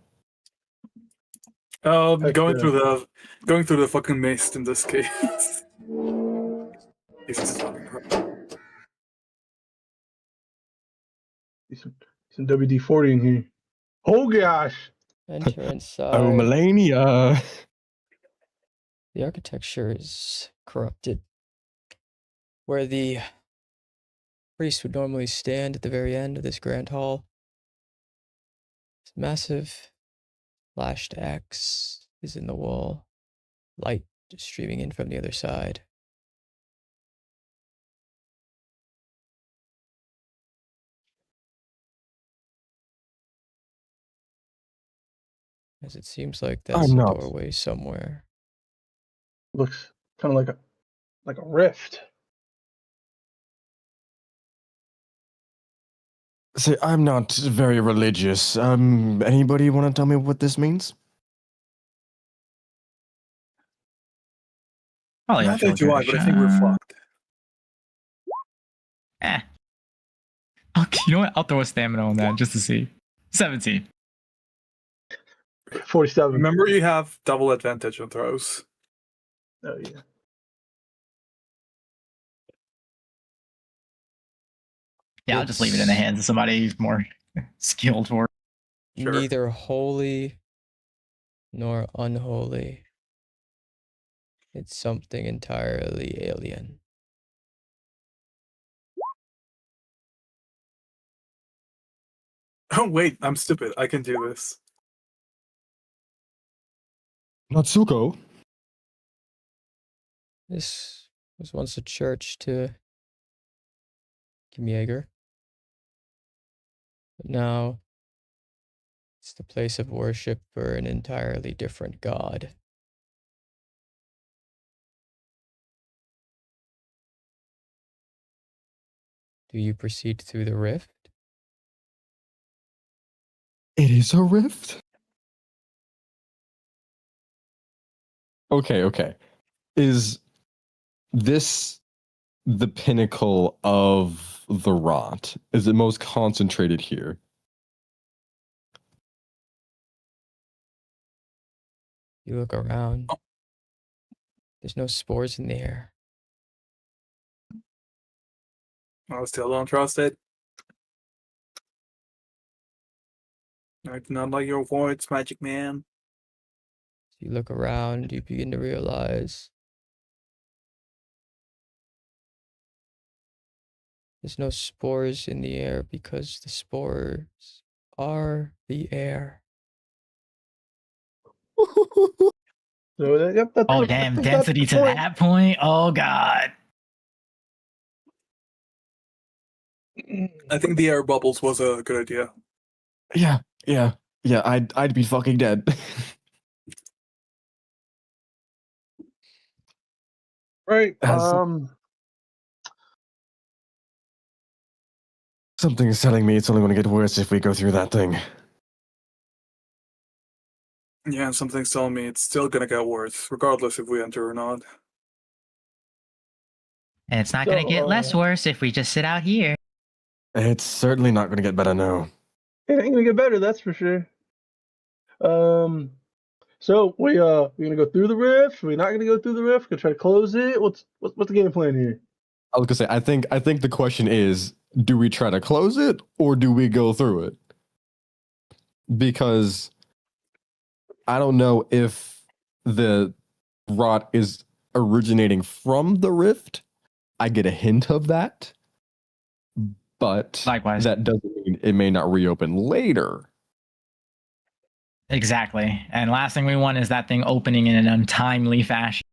Oh, going through the fucking mist in this case. Jesus fucking Christ. Some WD-40 in here. Oh gosh! Enter inside. Oh, Melania! The architecture is corrupted. Where the priest would normally stand at the very end of this grand hall, this massive lashed axe is in the wall, light just streaming in from the other side. As it seems like that's a doorway somewhere. Looks kind of like a rift. See, I'm not very religious. Anybody want to tell me what this means? Probably Not that you are, but I think we're fucked. Okay, you know what? I'll throw a stamina on that just to see. 17. 47. Remember, you have double advantage on throws. Oh yeah. Yeah, I'll just leave it in the hands of somebody who's more skilled for it. Sure. Neither holy nor unholy. It's something entirely alien. Oh wait, I'm stupid. I can do this. Natsuko? This was once a church to Kimyeager. But now it's the place of worship for an entirely different god. Do you proceed through the rift? It is a rift? Okay. Is this the pinnacle of the rot? Is it most concentrated here? You look around. There's no spores in the air. I still don't trust it. I do not like your words, Magic Man. You look around, you begin to realize there's no spores in the air because the spores are the air. So yep, that's Oh, damn, density to that point? Oh, God. I think the air bubbles was a good idea. Yeah, I'd be fucking dead. Right. Something is telling me it's only going to get worse if we go through that thing. Yeah, something's telling me it's still gonna get worse, regardless if we enter or not. And it's not going to get less worse if we just sit out here. It's certainly not going to get better, no. It ain't gonna get better, that's for sure. So we're gonna go through the rift. We're not gonna go through the rift. Gonna try to close it. What's the game plan here? I was gonna say, I think the question is, do we try to close it or do we go through it? Because I don't know if the rot is originating from the rift. I get a hint of that, but Likewise. that doesn't mean it may not reopen later. Exactly. And last thing we want is that thing opening in an untimely fashion.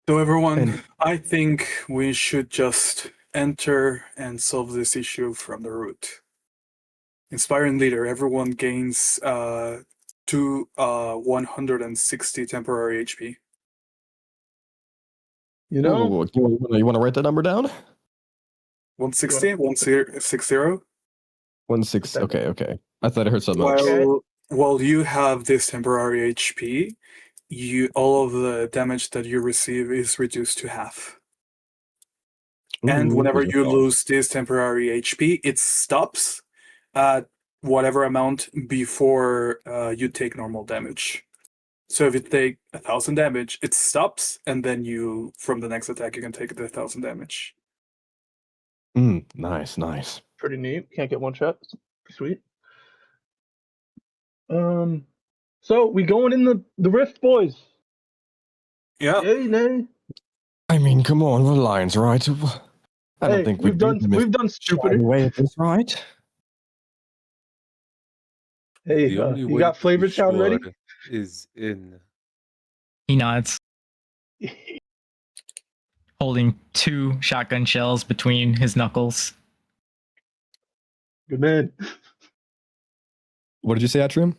So everyone, I think we should just enter and solve this issue from the root. Inspiring leader, everyone gains 160 temporary HP. You know, Ooh, you want to write that number down? 160? 160? 160. Okay. I thought I heard something else. While you have this temporary HP, all of the damage that you receive is reduced to half. And whenever you lose this temporary HP, it stops at whatever amount before you take normal damage. So if you take 1,000 damage, it stops, and then from the next attack, you can take the 1,000 damage. Nice. pretty neat. Can't get one shot. Sweet. So we going in the rift, boys? Yeah. Yay, nay. I mean, come on, we're lions, right? I don't think we've done stupider. Way at this, right? Hey, you got flavor town ready? Is in. He nods. Holding 2 shotgun shells between his knuckles. Good man. What did you say, Atrium?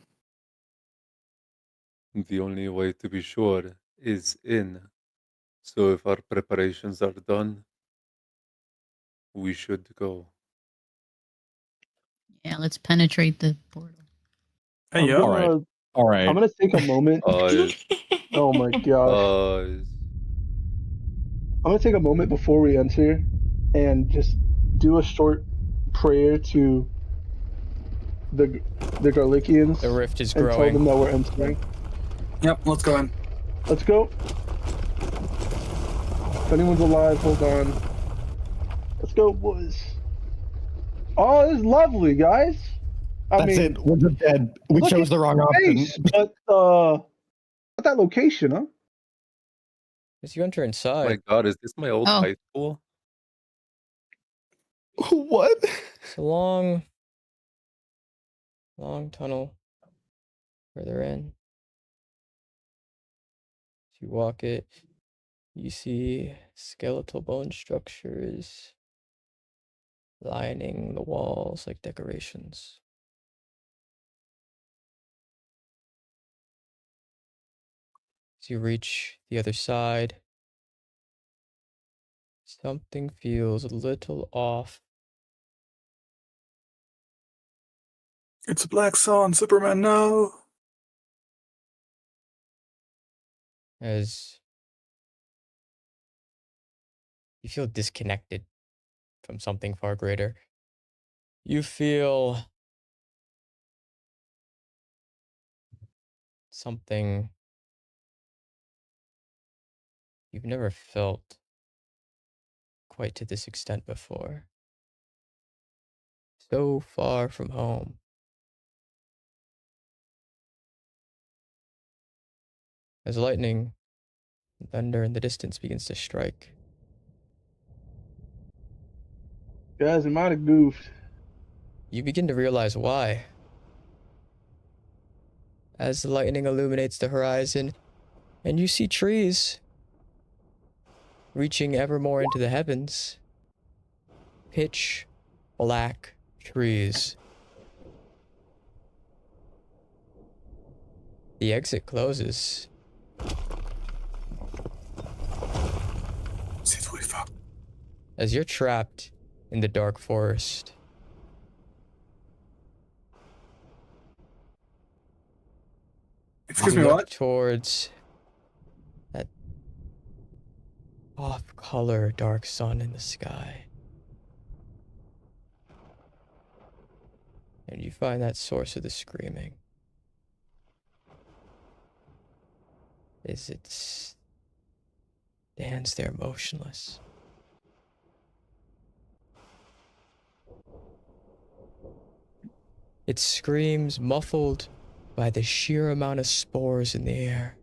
The only way to be sure is in. So if our preparations are done, we should go. Yeah, let's penetrate the portal. Hey, yeah. All right. I'm gonna take a moment. Oh my gosh. I'm gonna take a moment before we enter and just do a short prayer to the Garlichians. The rift is and tell growing. them that we're entering. Yep, let's go in. Let's go. If anyone's alive, hold on. Let's go, boys. Oh, this is lovely, guys. That's it. We're just dead. We chose the wrong option. But not that location, huh? As you enter inside. Oh my god, is this my old high school? What? It's a long tunnel further in. As you walk it, you see skeletal bone structures lining the walls like decorations. As you reach the other side, something feels a little off. It's a black sun, Superman, no! As you feel disconnected from something far greater. You feel something you've never felt quite to this extent before. So far from home. As lightning and thunder in the distance begins to strike. Guys, I might have goofed. You begin to realize why. As the lightning illuminates the horizon, and you see trees reaching ever more into the heavens. Pitch black trees. The exit closes. As you're trapped in the dark forest. Excuse me, look what? Towards that off-color dark sun in the sky. And you find that source of the screaming. Is it stands there motionless. It screams muffled by the sheer amount of spores in the air.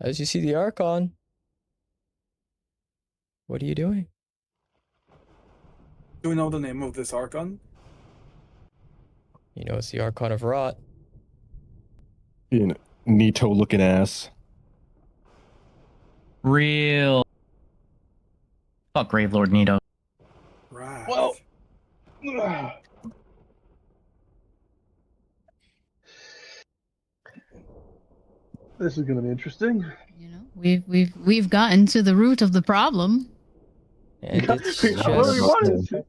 As you see the Archon, what are you doing? Do we know the name of this Archon? You know, it's the Archon of Rot. You know, Nito looking ass. Real. Fuck Gravelord Nito. Right. Well, this is going to be interesting. You know, we've gotten to the root of the problem. And it's We got where we wanted just to.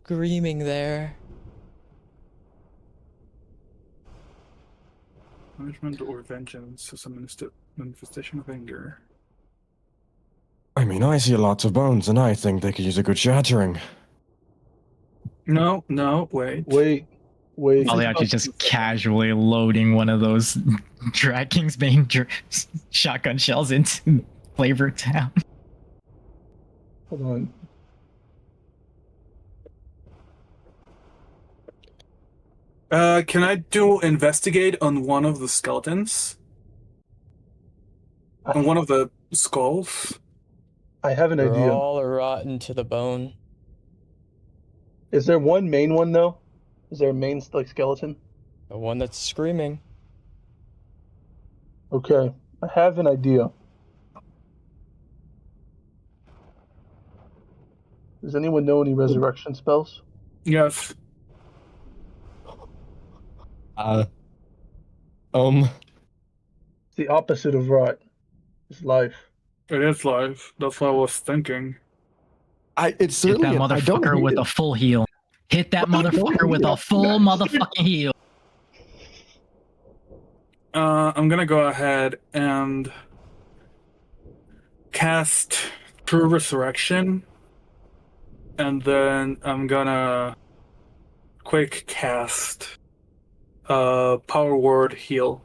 screaming there. Punishment or vengeance is a manifestation of anger. I mean, I see lots of bones, and I think they could use a good shattering. No, wait. Pagliacci's just casually loading one of those Drag King's Bane shotgun shells into Flavor Town. Hold on. Can I do investigate on one of the skeletons? On one of the skulls? I have an They're idea. all rotten to the bone. Is there one main one though? Is there a main like skeleton? The one that's screaming. Okay, I have an idea. Does anyone know any resurrection spells? Yes. It's the opposite of rot. It's life. It is life. That's what I was thinking. It's Hit certainly that motherfucker with a full heal. Hit that motherfucker with a full motherfucking heal. I'm gonna go ahead and cast True Resurrection, and then I'm gonna quick cast Power Word Heal.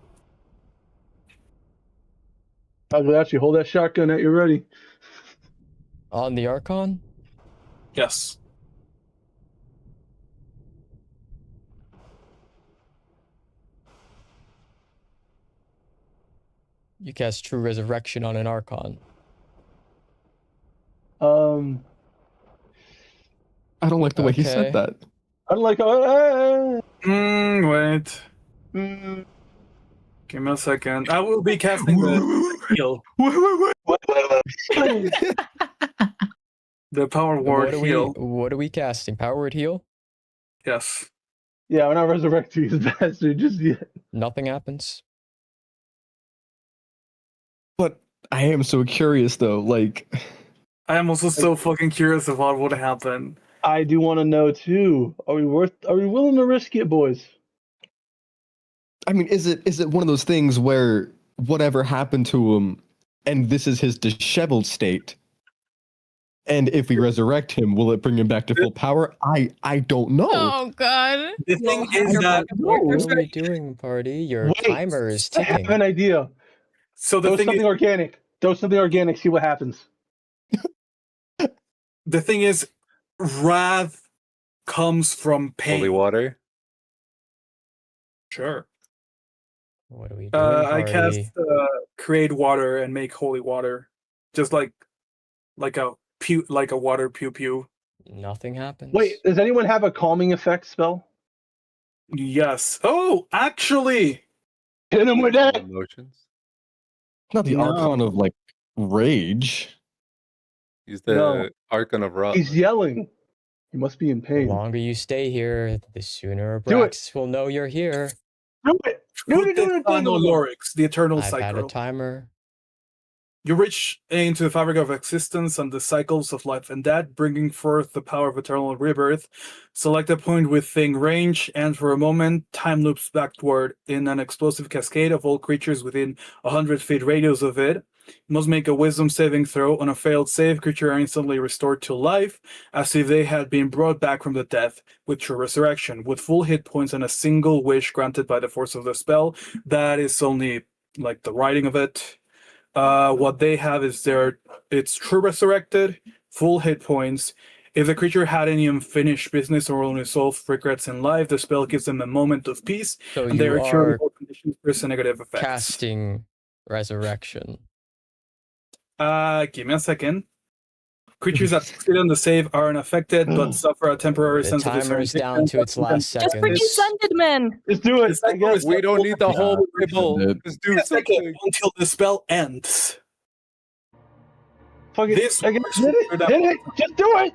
Pagliacci, hold that shotgun at your ready. On the Archon? Yes. You cast True Resurrection on an Archon. I don't like the way he Okay. said that. I don't like. Wait. Give me a second. I will be casting the heal. The Power Word Heal. What are we casting? Power Word Heal? Yes. Yeah, we're not resurrecting these bastard just yet. Nothing happens. But I am so curious though, like I am also so fucking curious of what would happen. I do want to know too. Are we willing to risk it, boys? I mean, is it one of those things where whatever happened to him and this is his disheveled state? And if we resurrect him, will it bring him back to full power? I don't know. Oh god. The thing is that What are we doing, party? Your timer is I have ticking. an idea. So the Throw thing something is, organic. Throw something organic. See what happens. the thing is, wrath comes from pain. Holy water. Sure. What are we doing, I party? cast create water and make holy water, just like a water pew pew. Nothing happens. Wait, does anyone have a calming effect spell? Yes. Oh, actually, Hit him with that. Emotions. Not the No. Archon of like rage. He's the No. Archon of Rot. He's yelling. He must be in The pain. longer you stay here, the sooner Do it. Abraxis will know you're here. Do it. put this on Olorix, the eternal I've had cycle. a timer. You reach into the fabric of existence and the cycles of life and death, bringing forth the power of eternal rebirth. Select a point within range, and for a moment, time loops backward in an explosive cascade of all creatures within 100 feet radius of it. must make a wisdom saving throw. On a failed save, creature are instantly restored to life, as if they had been brought back from the death with true resurrection, with full hit points and a single wish granted by the force of the spell. That is only like the writing of it. What they have is it's true resurrected, full hit points. If the creature had any unfinished business or unresolved regrets in life, the spell gives them a moment of peace, So and they you are cured are of all conditions, versus negative effects. casting resurrection. Give me a second. Creatures that succeed on the save are unaffected, but suffer a temporary The sense of timer is down to its last Just seconds. freaking send it, man. Let's do it. I guess. We don't need the whole Bible. Just do something. Until the spell ends. Fuck it. This I guess. works Hit for it. that- Hit it. Just do it.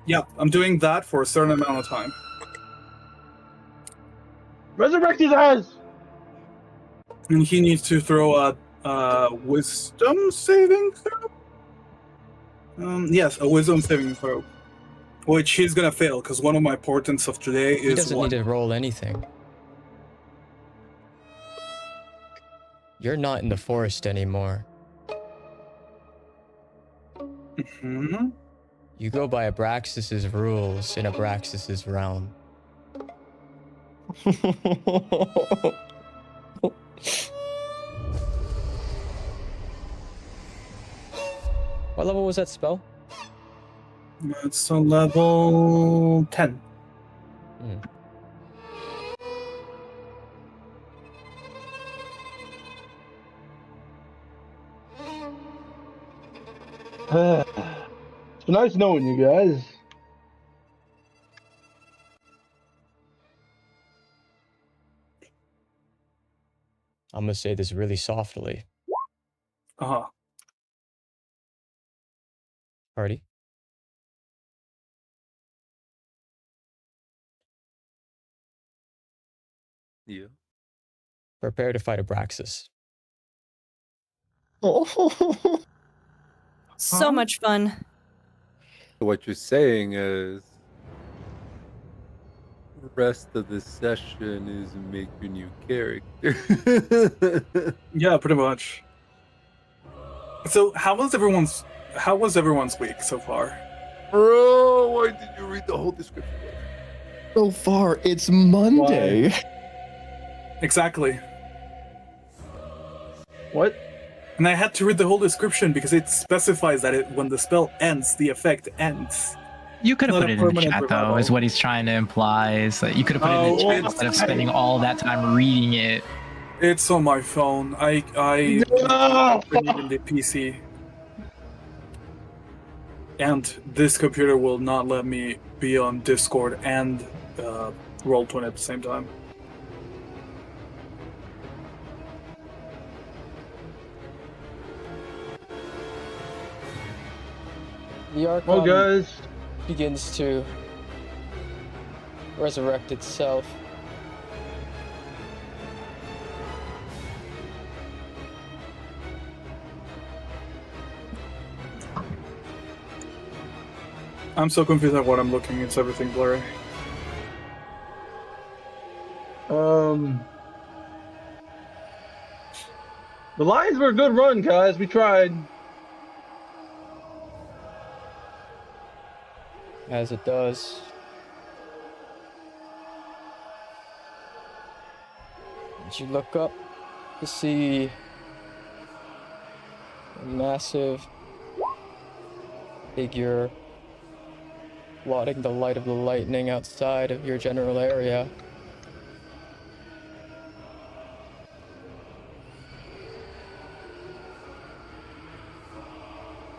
Yeah, I'm doing that for a certain amount of time. Resurrect his eyes. And he needs to throw a wisdom saving throw? Yes, a wisdom saving throw. Which he's gonna fail, because one of my portents of today He is doesn't one. need to roll anything. You're not in the forest anymore. Mhm. You go by Abraxis' rules in Abraxis' realm. What level was that spell? It's a level 10. It's been nice knowing you guys. I'm gonna say this really softly. Uh-huh. Party. Yeah. Prepare to fight Abraxis. So much fun. So what you're saying is, the rest of the session is make your new character. Yeah, pretty much. So how was everyone's week so far? Bro, why did you read the whole description? So far, it's Monday. Exactly. What? And I had to read the whole description because it specifies that when the spell ends, the effect ends. You could have Not put a it in the permanent chat, revival. though, is what he's trying to imply. Is that you could have put it in the chat instead of spending all that time reading it. It's on my phone. I put it in the PC. And this computer will not let me be on Discord and Roll20 at the same time. The Archon Well, guys. begins to resurrect itself. I'm so confused at what I'm looking. It's everything blurry. The Lions were a good run, guys. We tried. As it does. As you look up to see a massive figure blotting the light of the lightning outside of your general area.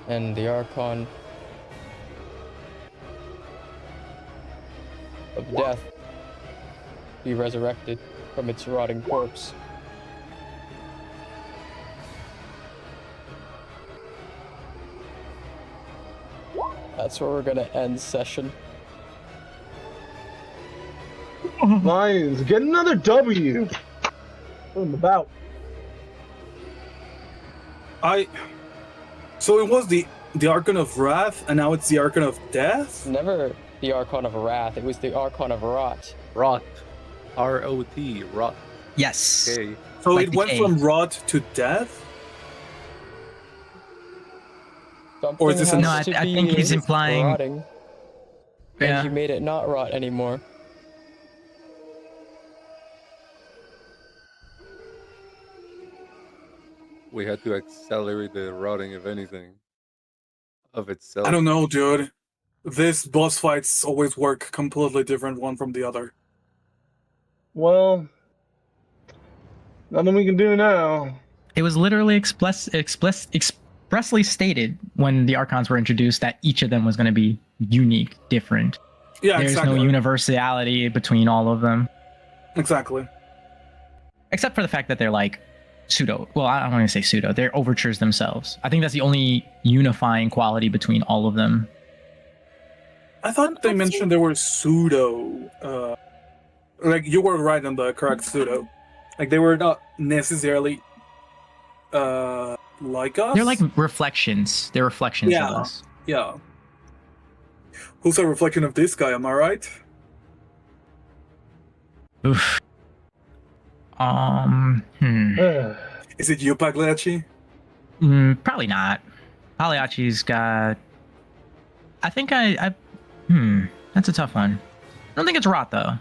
And the Archon of death be resurrected from its rotting corpse. That's where we're gonna end session. Lions, get another W. What am about? So it was the Archon of Wrath, and now it's the Archon of Death? Never the Archon of Wrath, it was the Archon of Rot. Rot. R-O-T. Rot. Yes. Okay. So Like it the went K. from Rot to Death? Something Or is this has No, I to think be he's implying- rotting. Yeah. And you made it not rot anymore. We had to accelerate the rotting, if anything, of itself. I don't know, dude. This boss fights always work completely different one from the other. Well, nothing we can do now. It was literally expressly stated when the Archons were introduced that each of them was going to be unique, different. Yeah, There's exactly. no universality between all of them. Exactly. Except for the fact that they're like pseudo. Well, I don't want to say pseudo. They're overtures themselves. I think that's the only unifying quality between all of them. I thought they mentioned they were pseudo. Like, you were right on the correct pseudo. Like, they were not necessarily like us. They're like reflections. They're reflections of us. Yeah. Who's a reflection of this guy, am I right? Oof. Is it you, Pagliacci? Probably not. Pagliacci's got... I think that's a tough one. I don't think it's rot, though.